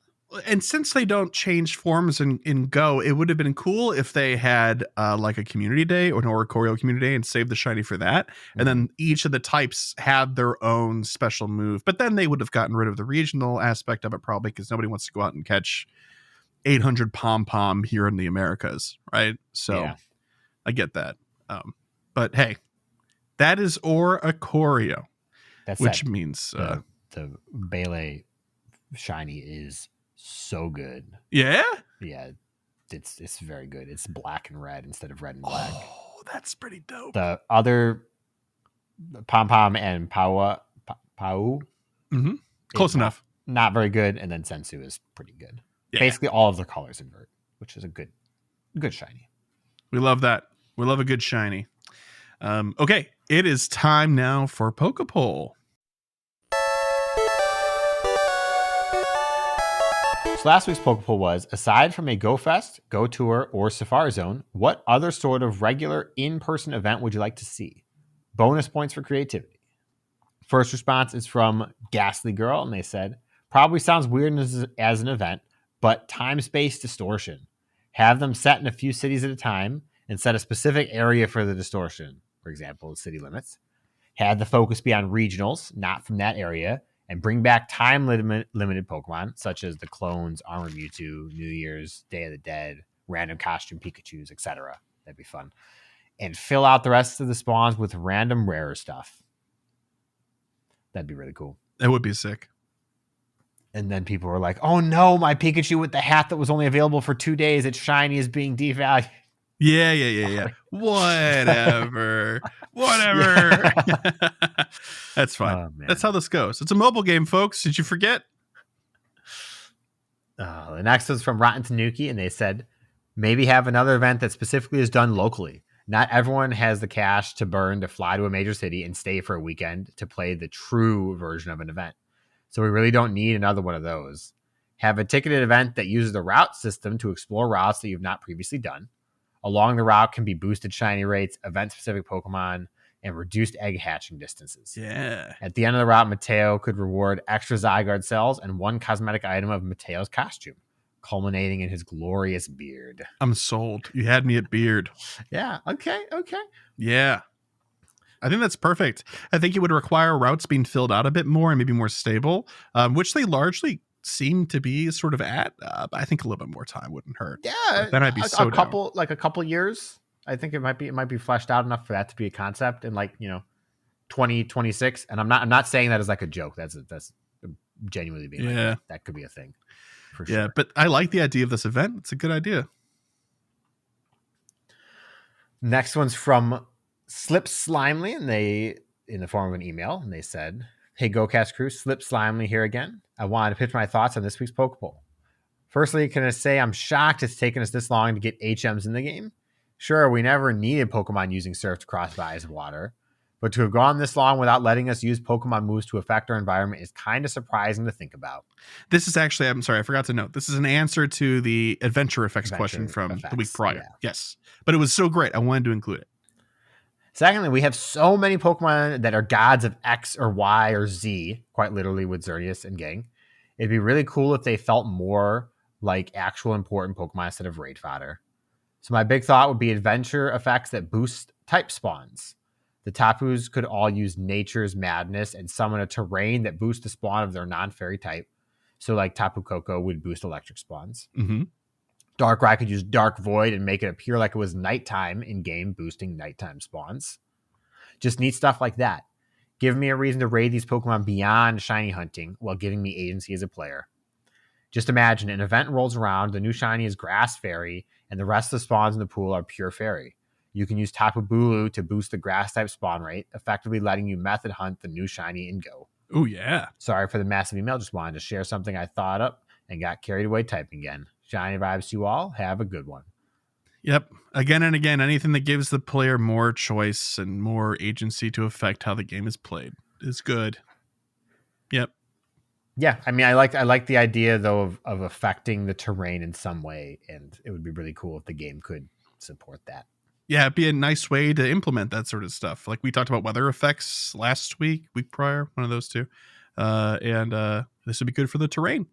And since they don't change forms in Go, it would have been cool if they had like a community day or an Oricorio community day and save the shiny for that. Mm-hmm. And then each of the types had their own special move. But then they would have gotten rid of the regional aspect of it probably because nobody wants to go out and catch 800 pom-pom here in the Americas, right? So I get that. But hey, that is Oricorio, which means the Bele shiny is so good. Yeah, it's very good. It's black and red instead of red and black. Oh, that's pretty dope. The other Pom Pom and Pau close enough, not very good, and then Sensu is pretty good. Basically all of the colors invert, which is a good shiny. We love that. We love a good shiny. Okay, it is time now for PokéPoll. So last week's PokéPoll was, aside from a Go Fest, Go Tour, or Safari Zone, what other sort of regular in-person event would you like to see? Bonus points for creativity. First response is from Ghastly Girl, and they said, probably sounds weird as an event, but time-space distortion. Have them set in a few cities at a time and set a specific area for the distortion. For example, city limits. Had the focus be on regionals, not from that area, and bring back time-limited Pokemon, such as the clones, Armor Mewtwo, New Year's, Day of the Dead, random costume Pikachus, etc. That'd be fun. And fill out the rest of the spawns with random rarer stuff. That'd be really cool. It would be sick. And then people were like, oh no, my Pikachu with the hat that was only available for 2 days, its shiny is being devalued. Yeah. Whatever. Whatever. That's fine. Oh, that's how this goes. It's a mobile game, folks. Did you forget? The next was from Rotten Tanuki, and they said, maybe have another event that specifically is done locally. Not everyone has the cash to burn to fly to a major city and stay for a weekend to play the true version of an event. So we really don't need another one of those. Have a ticketed event that uses the route system to explore routes that you've not previously done. Along the route can be boosted shiny rates, event-specific Pokemon, and reduced egg hatching distances. Yeah. At the end of the route, Mateo could reward extra Zygarde cells and one cosmetic item of Mateo's costume, culminating in his glorious beard. I'm sold. You had me at beard. Yeah. Okay. Yeah. I think that's perfect. I think it would require routes being filled out a bit more and maybe more stable, which they largely seem to be sort of at. But I think a little bit more time wouldn't hurt. Yeah. Then I'd be a couple years. I think it might be fleshed out enough for that to be a concept in 2026. And I'm not saying that as like a joke. That's genuinely being that could be a thing for sure. Yeah, but I like the idea of this event. It's a good idea. Next one's from Slip Slimely, and they in the form of an email, and they said, "Hey GoCast crew, Slip Slimely here again. I wanted to pitch my thoughts on this week's PokéPoll. Firstly, can I say I'm shocked it's taken us this long to get HMs in the game? Sure, we never needed Pokemon using Surf to cross bodies of water, but to have gone this long without letting us use Pokemon moves to affect our environment is kind of surprising to think about." This is actually, I'm sorry, I forgot to note, this is an answer to the Adventure Effects question from the week prior. Yeah. Yes, but it was so great, I wanted to include it. Secondly, we have so many Pokemon that are gods of X or Y or Z, quite literally with Xerneas and gang. It'd be really cool if they felt more like actual important Pokemon instead of raid fodder. So my big thought would be adventure effects that boost type spawns. The Tapus could all use Nature's Madness and summon a terrain that boosts the spawn of their non-fairy type. So like Tapu Koko would boost electric spawns. Mm-hmm. Darkrai could use Dark Void and make it appear like it was nighttime in-game, boosting nighttime spawns. Just neat stuff like that. Give me a reason to raid these Pokemon beyond shiny hunting while giving me agency as a player. Just imagine an event rolls around, the new shiny is Grass Fairy, and the rest of the spawns in the pool are Pure Fairy. You can use Tapu Bulu to boost the Grass-type spawn rate, effectively letting you method hunt the new shiny and go. Oh, yeah. Sorry for the massive email. Just wanted to share something I thought up and got carried away typing again. Shiny vibes to you all. Have a good one. Yep. Again and again, anything that gives the player more choice and more agency to affect how the game is played is good. Yep. Yeah, I mean, I like the idea though of affecting the terrain in some way, and it would be really cool if the game could support that. Yeah, it'd be a nice way to implement that sort of stuff. Like we talked about weather effects last week prior, one of those two, and this would be good for the terrain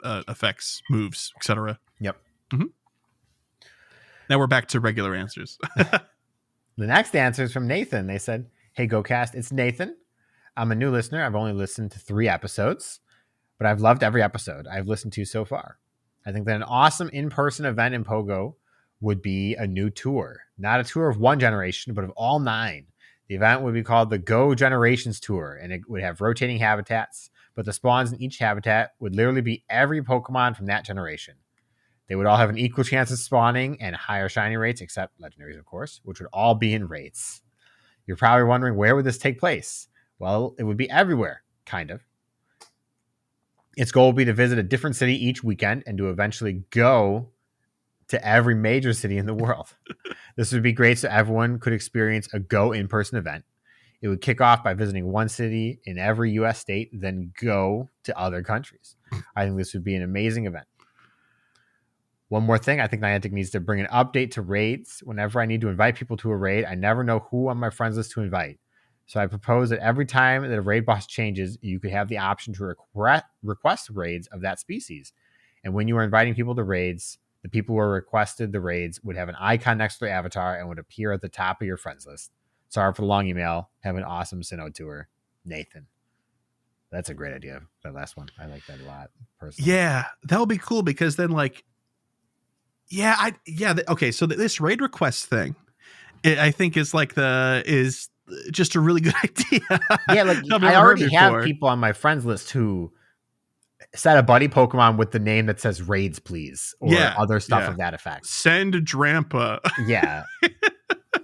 effects, moves, etc. Yep. Mm-hmm. Now we're back to regular answers. The next answer is from Nathan. They said, "Hey GoCast, it's Nathan. I'm a new listener. I've only listened to 3 episodes, but I've loved every episode I've listened to so far. I think that an awesome in-person event in Pogo would be a new tour. Not a tour of one generation, but of all 9. The event would be called the Go Generations Tour, and it would have rotating habitats, but the spawns in each habitat would literally be every Pokemon from that generation. They would all have an equal chance of spawning and higher shiny rates, except legendaries, of course, which would all be in rates. You're probably wondering, where would this take place? Well, it would be everywhere, kind of. Its goal would be to visit a different city each weekend and to eventually go to every major city in the world. This would be great so everyone could experience a Go in-person event. It would kick off by visiting one city in every U.S. state, then go to other countries. I think this would be an amazing event. One more thing, I think Niantic needs to bring an update to raids. Whenever I need to invite people to a raid, I never know who on my friends list to invite. So I propose that every time that a raid boss changes, you could have the option to request raids of that species. And when you are inviting people to raids, the people who are requested the raids would have an icon next to their avatar and would appear at the top of your friends list. Sorry for the long email. Have an awesome Sinnoh tour. Nathan. That's a great idea. That last one. I like that a lot, personally. Yeah, that would be cool because then like, okay. So this raid request thing, I think is just a really good idea. Yeah, like I already have people on my friends list who set a buddy Pokemon with the name that says raids, please, or other stuff of that effect. Send Drampa. Yeah.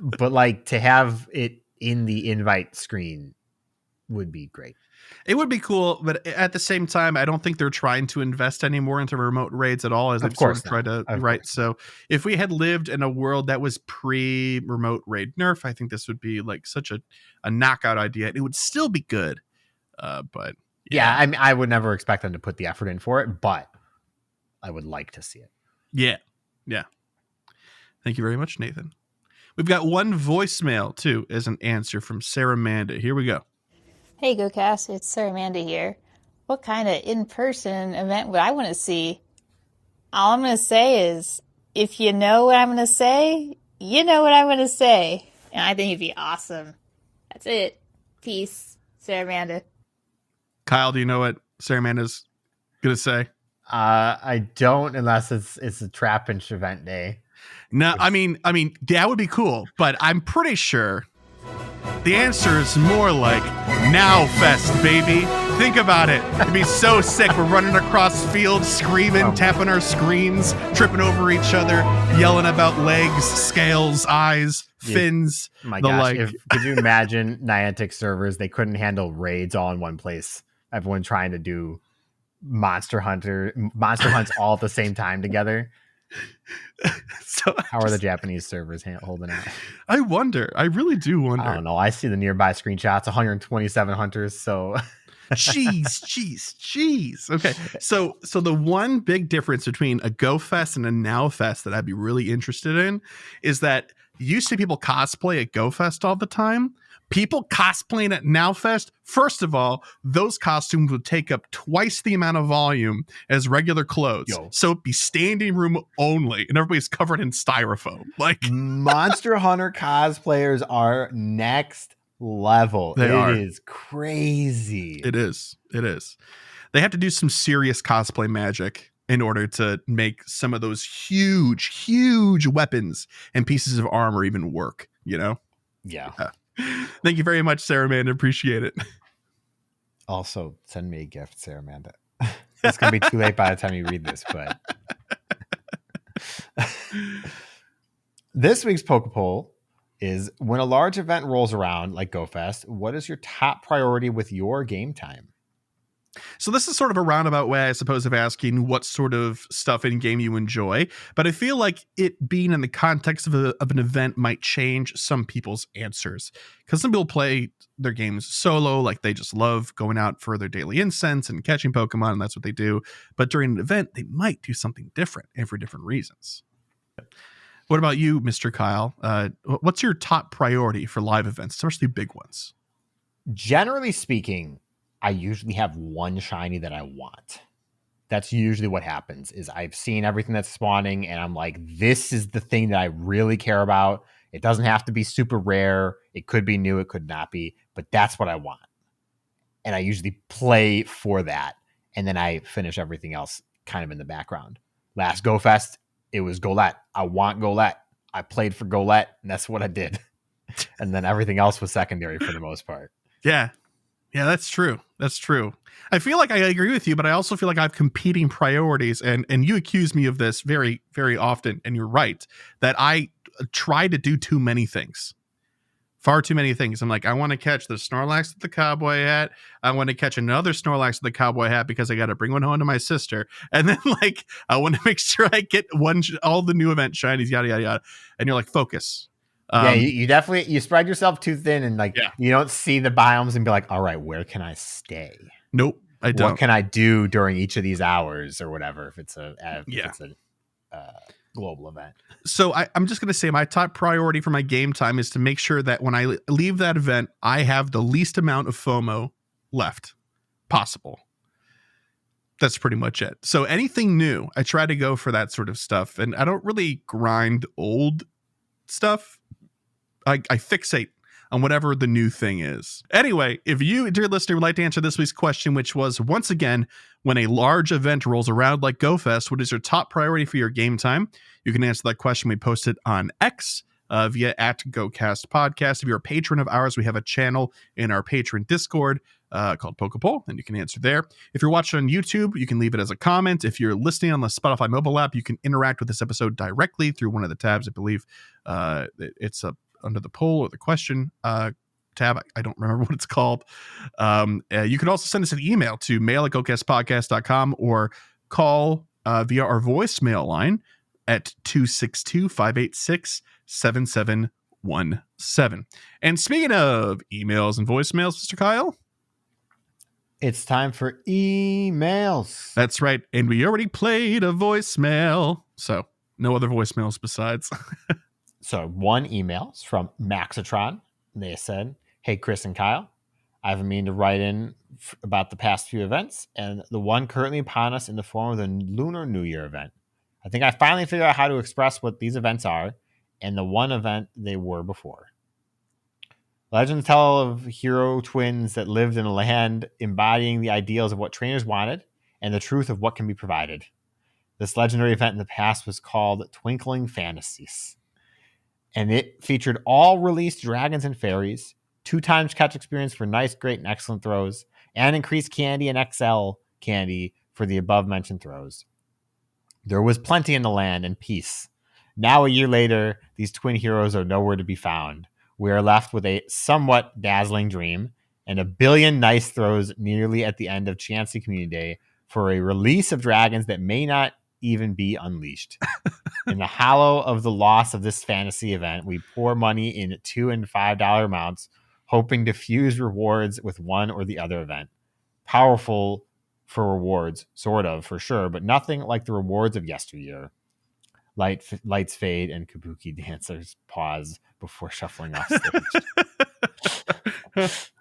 But like to have it in the invite screen would be great. It would be cool, but at the same time, I don't think they're trying to invest any more into remote raids at all, as they've sort of tried to, right? So if we had lived in a world that was pre-remote raid nerf, I think this would be like such a knockout idea. It would still be good, but yeah, I mean, I would never expect them to put the effort in for it, but I would like to see it. Yeah. Thank you very much, Nathan. We've got one voicemail too as an answer from Sarah Manda. Here we go. Hey GoCast, it's Sarah Amanda here. What kind of in-person event would I want to see? All I'm going to say is, if you know what I'm going to say, you know what I'm going to say. And I think it'd be awesome. That's it. Peace, Sarah Amanda. Kyle, do you know what Sarah Amanda's going to say? I don't, unless it's a Trapinch event day. No, I mean, that would be cool, but I'm pretty sure the answer is more like Now Fest, baby. Think about it. It'd be so sick. We're running across fields, screaming, tapping our screens, tripping over each other, yelling about legs, scales, eyes, fins. My gosh, could you imagine Niantic servers? They couldn't handle raids all in one place. Everyone trying to do monster hunts all at the same time together. So how are the Japanese servers holding out? I wonder. I really do wonder. I don't know. I see the nearby screenshots, 127 hunters. So jeez. Okay. So the one big difference between a Go Fest and a Now Fest that I'd be really interested in is that used to people cosplay at Go Fest all the time. People cosplaying at Now Fest, first of all, those costumes would take up twice the amount of volume as regular clothes. So it'd be standing room only, and everybody's covered in styrofoam. Like Monster Hunter cosplayers are next level. It is crazy. It is. They have to do some serious cosplay magic in order to make some of those huge weapons and pieces of armor even work, you know? Yeah. Thank you very much, Sarah Amanda. Appreciate it. Also, send me a gift, Sarah Amanda. It's going to be too late by the time you read this, but this week's PokéPoll is, when a large event rolls around like GoFest, what is your top priority with your game time? So this is sort of a roundabout way, I suppose, of asking what sort of stuff in game you enjoy. But I feel like it being in the context of an event might change some people's answers. Because some people play their games solo, like they just love going out for their daily incense and catching Pokemon, and that's what they do. But during an event, they might do something different, and for different reasons. What about you, Mr. Kyle? What's your top priority for live events, especially big ones? Generally speaking, I usually have one shiny that I want. That's usually what happens. Is I've seen everything that's spawning and I'm like, this is the thing that I really care about. It doesn't have to be super rare. It could be new. It could not be, but that's what I want. And I usually play for that. And then I finish everything else kind of in the background. Last GoFest, it was Golett. I want Golett. I played for Golett, and that's what I did. And then everything else was secondary for the most part. Yeah. Yeah, that's true. That's true. I feel like I agree with you, but I also feel like I have competing priorities. And you accuse me of this very, very often. And you're right, that I try to do too many things. Far too many things. I'm like, I want to catch the Snorlax with the cowboy hat. I want to catch another Snorlax with the cowboy hat because I got to bring one home to my sister. And then like, I want to make sure I get all the new event shinies, yada, yada, yada. And you're like, focus. Yeah, you definitely, you spread yourself too thin and like, you don't see the biomes and be like, all right, where can I stay? Nope, I don't. What can I do during each of these hours or whatever, if it's a global event. So I'm just going to say my top priority for my game time is to make sure that when I leave that event, I have the least amount of FOMO left possible. That's pretty much it. So anything new, I try to go for that sort of stuff. And I don't really grind old stuff. I fixate on whatever the new thing is. Anyway, if you, dear listener, would like to answer this week's question, which was, once again, when a large event rolls around like GoFest, what is your top priority for your game time? You can answer that question. We posted on X via @GoCast Podcast. If you're a patron of ours, we have a channel in our patron Discord called PokéPoll, and you can answer there. If you're watching on YouTube, you can leave it as a comment. If you're listening on the Spotify mobile app, you can interact with this episode directly through one of the tabs. I believe it's under the poll or the question tab. I don't remember what it's called. You can also send us an email to mail@gocastpodcast.com or call via our voicemail line at 262-586-7717. And speaking of emails and voicemails, Mr. Kyle, it's time for emails. That's right. And we already played a voicemail, so no other voicemails besides. So one email is from Maxitron. They said, "Hey, Chris and Kyle, I've been meaning to write in about the past few events and the one currently upon us in the form of the Lunar New Year event. I think I finally figured out how to express what these events are and the one event they were before. Legends tell of hero twins that lived in a land embodying the ideals of what trainers wanted and the truth of what can be provided. This legendary event in the past was called Twinkling Fantasies, and it featured all released dragons and fairies, 2 times catch experience for nice, great, and excellent throws, and increased candy and XL candy for the above-mentioned throws. There was plenty in the land and peace. Now, a year later, these twin heroes are nowhere to be found. We are left with a somewhat dazzling dream and a billion nice throws nearly at the end of Chansey Community Day for a release of dragons that may not even be unleashed. In the hollow of the loss of this fantasy event, we pour money in $2 and $5 amounts, hoping to fuse rewards with one or the other event. Powerful for rewards, sort of, for sure, but nothing like the rewards of yesteryear. Lights fade and Kabuki dancers pause before shuffling off stage."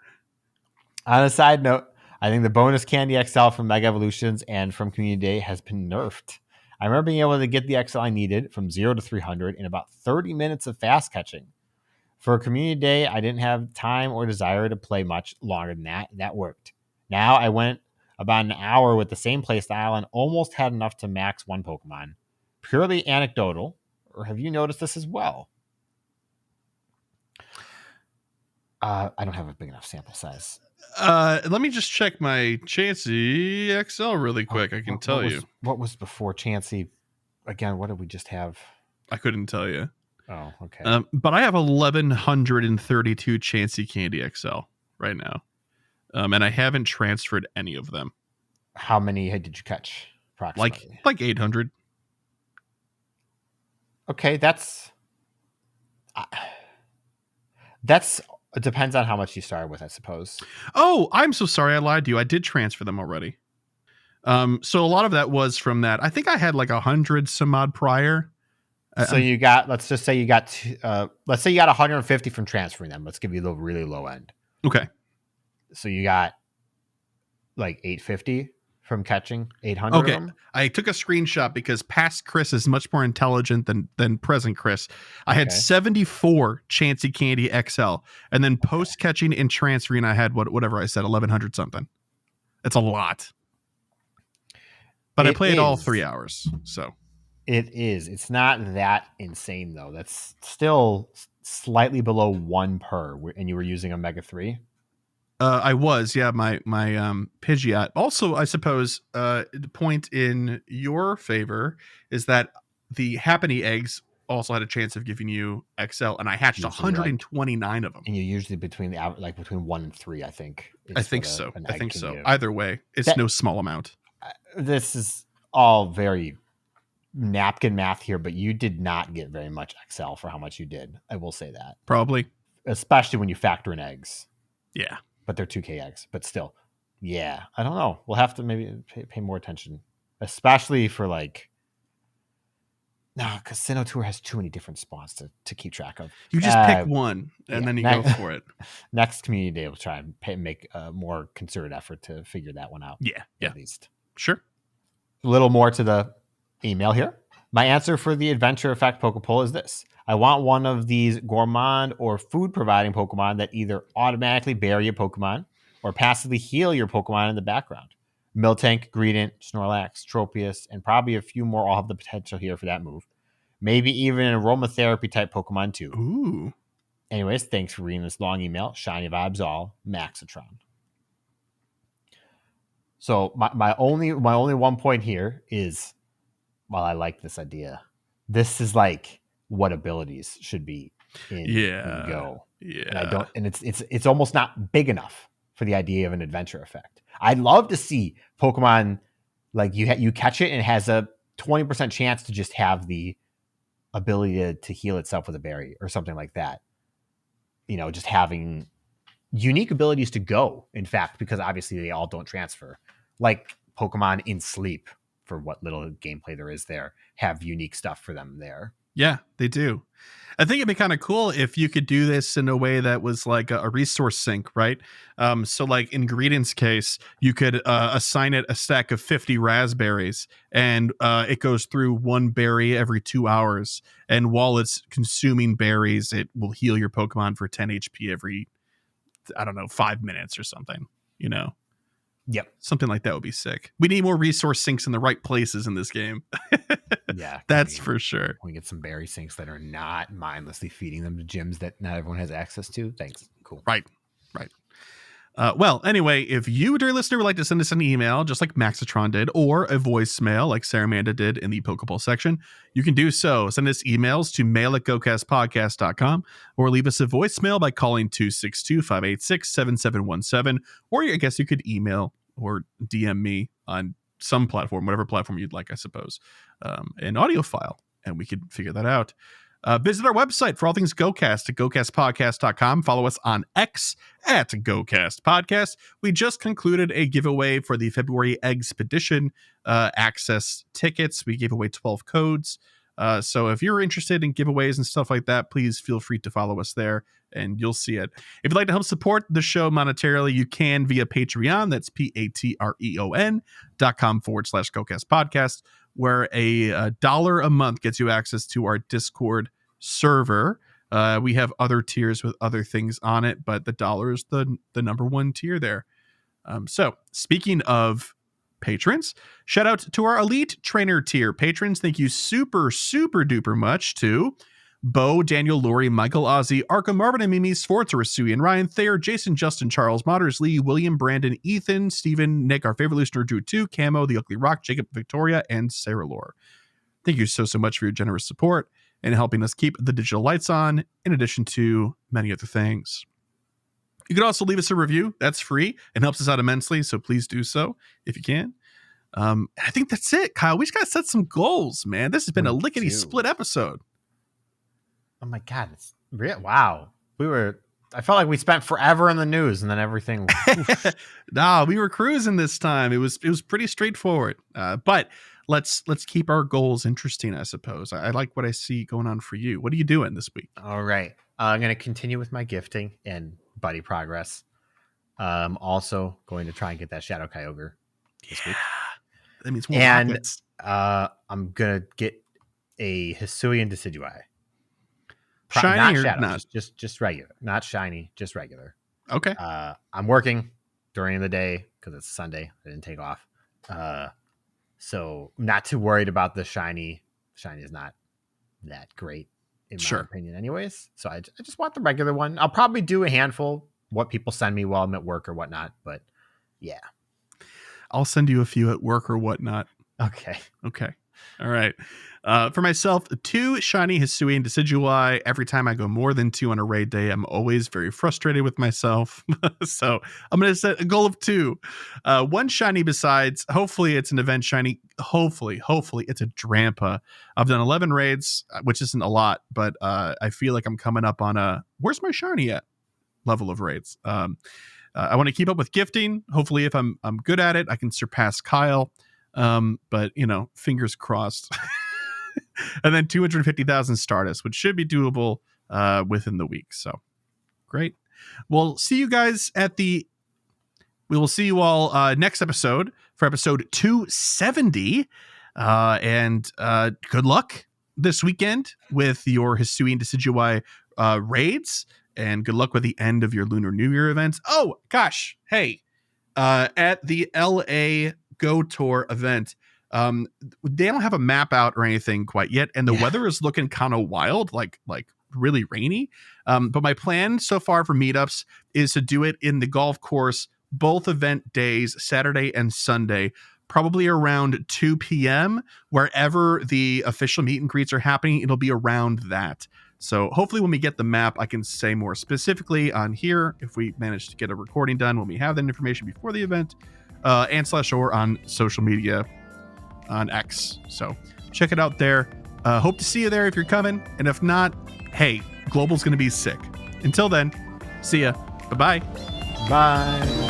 On a side note, I think the bonus candy XL from Mega Evolutions and from Community Day has been nerfed. I remember being able to get the XL I needed from 0 to 300 in about 30 minutes of fast catching. For Community Day, I didn't have time or desire to play much longer than that. That worked. Now I went about an hour with the same playstyle and almost had enough to max one Pokemon. Purely anecdotal, or have you noticed this as well? I don't have a big enough sample size. Let me just check my Chansey XL really quick. I can tell you. What was before Chansey? Again, what did we just have? I couldn't tell you. Oh, okay. But I have 1,132 Chansey Candy XL right now. And I haven't transferred any of them. How many did you catch? Approximately? Like 800. Okay, it depends on how much you started with, I suppose. Oh, I'm so sorry. I lied to you. I did transfer them already. So a lot of that was from that. I think I had like 100 some odd prior. So you got, let's say you got 150 from transferring them. Let's give you the really low end. Okay. So you got like 850 from catching 800 okay. of them? I took a screenshot because past Chris is much more intelligent than present Chris. I had 74 Chansey Candy XL, and then post catching and transferring, I had whatever I said, 1,100 something. It's a lot. But I played all 3 hours, so. It is. It's not that insane, though. That's still slightly below 1 per, and you were using a Mega 3? I was, yeah, my Pidgeot. Also, I suppose the point in your favor is that the Happiny eggs also had a chance of giving you XL, and I hatched 129 of them. And you're usually between 1 and 3, I think. I think so. Either way, it's no small amount. This is all very napkin math here, but you did not get very much XL for how much you did. I will say that. Probably. Especially when you factor in eggs. Yeah. But they're 2K eggs. But still, yeah. I don't know. We'll have to maybe pay more attention. Especially for like... No, because Sinnoh Tour has too many different spawns to keep track of. You just pick one, and then you go for it. Next Community Day, we'll try and make a more concerted effort to figure that one out. Yeah. At least. Sure. A little more to the email here. My answer for the adventure effect PokéPoll is this. I want one of these gourmand or food providing Pokemon that either automatically bury a Pokemon or passively heal your Pokemon in the background. Miltank, Greedent, Snorlax, Tropius, and probably a few more all have the potential here for that move. Maybe even an aromatherapy type Pokemon too. Ooh. Anyways, thanks for reading this long email. Shiny vibes all, Maxitron. So my only 1 point here is, while I like this idea, this is like what abilities should be in Go. Yeah. And I don't, and it's almost not big enough for the idea of an adventure effect. I'd love to see Pokemon like you catch it and it has a 20% chance to just have the ability to heal itself with a berry or something like that. You know, just having unique abilities to go, in fact, because obviously they all don't transfer. Like Pokemon in Sleep, for what little gameplay there is there, have unique stuff for them there. Yeah, they do. I think it'd be kind of cool if you could do this in a way that was like a resource sink, right? So like in Greedent's case, you could assign it a stack of 50 raspberries and it goes through one berry every 2 hours. And while it's consuming berries, it will heal your Pokemon for 10 HP every, 5 minutes or something, you know? Yep. Something like that would be sick. We need more resource sinks in the right places in this game. Yeah. That's for sure. We get some berry sinks that are not mindlessly feeding them to gyms that not everyone has access to. Thanks. Cool. Right. Well, anyway, if you, dear listener, would like to send us an email, just like Maxitron did, or a voicemail like Sarah Amanda did in the PokéPoll section, you can do so. Send us emails to mail@gocastpodcast.com or leave us a voicemail by calling 262-586-7717. Or I guess you could email or DM me on some platform, whatever platform you'd like, I suppose, an audio file, and we could figure that out. Visit our website for all things GoCast at GoCastPodcast.com. Follow us on X at GoCast Podcast. We just concluded a giveaway for the February Expedition access tickets. We gave away 12 codes. So if you're interested in giveaways and stuff like that, please feel free to follow us there and you'll see it. If you'd like to help support the show monetarily, you can via Patreon. That's patreon.com/GoCast Podcast, where a $1 a month gets you access to our Discord server. We have other tiers with other things on it, but the $1 is the number one tier there. So speaking of patrons, shout out to our elite trainer tier patrons. Thank you super duper much to Bo, Daniel, Lori, Michael, Ozzy, Arkham, Marvin, and Mimi, Sforza, Rasui, Ryan, Thayer, Jason, Justin, Charles, Modders, Lee, William, Brandon, Ethan, Steven, Nick, our favorite listener, Drew 2, Camo, The Ugly Rock, Jacob, Victoria, and Sarah Lore. Thank you so much for your generous support and helping us keep the digital lights on, in addition to many other things. You can also leave us a review. That's free and helps us out immensely, so please do so if you can. I think that's it, Kyle. We just got to set some goals, man. This has been a lickety-split episode. Oh my God. It's real. Wow. I felt like we spent forever in the news and then everything. Nah, we were cruising this time. It was pretty straightforward. But let's keep our goals interesting, I suppose. I like what I see going on for you. What are you doing this week? All right. I'm going to continue with my gifting and buddy progress. Also going to try and get that Shadow Kyogre this week. That means more rockets. I'm going to get a Hisuian Decidueye. Shiny not or not? Just regular. Not shiny, just regular. Okay. I'm working during the day because it's Sunday. I didn't take off. So not too worried about the shiny. Shiny is not that great in my opinion anyways. So I just want the regular one. I'll probably do a handful, what people send me while I'm at work or whatnot. But yeah. I'll send you a few at work or whatnot. Okay. All right. For myself, 2 shiny Hisuian Decidueye. Every time I go more than 2 on a raid day, I'm always very frustrated with myself. So I'm going to set a goal of 2. 1 shiny besides. Hopefully it's an event shiny. Hopefully it's a Drampa. I've done 11 raids, which isn't a lot, but I feel like I'm coming up on a where's my shiny at level of raids. I want to keep up with gifting. Hopefully if I'm good at it, I can surpass Kyle. But fingers crossed. And then 250,000 Stardust, which should be doable within the week. So great. We'll see you guys we will see you all next episode for episode 270. And good luck this weekend with your Hisuian Decidueye raids, and good luck with the end of your Lunar New Year events. Oh gosh, hey, at the LA Go Tour event, they don't have a map out or anything quite yet, and the weather is looking kind of wild, like really rainy. But my plan so far for meetups is to do it in the golf course both event days, Saturday and Sunday, probably around 2 p.m. Wherever the official meet and greets are happening, it'll be around that. So hopefully when we get the map, I can say more specifically on here if we manage to get a recording done when we have that information before the event, and /or on social media on X. So check it out there. Hope to see you there if you're coming. And if not, hey, Global's going to be sick. Until then, see ya. Bye-bye. Bye.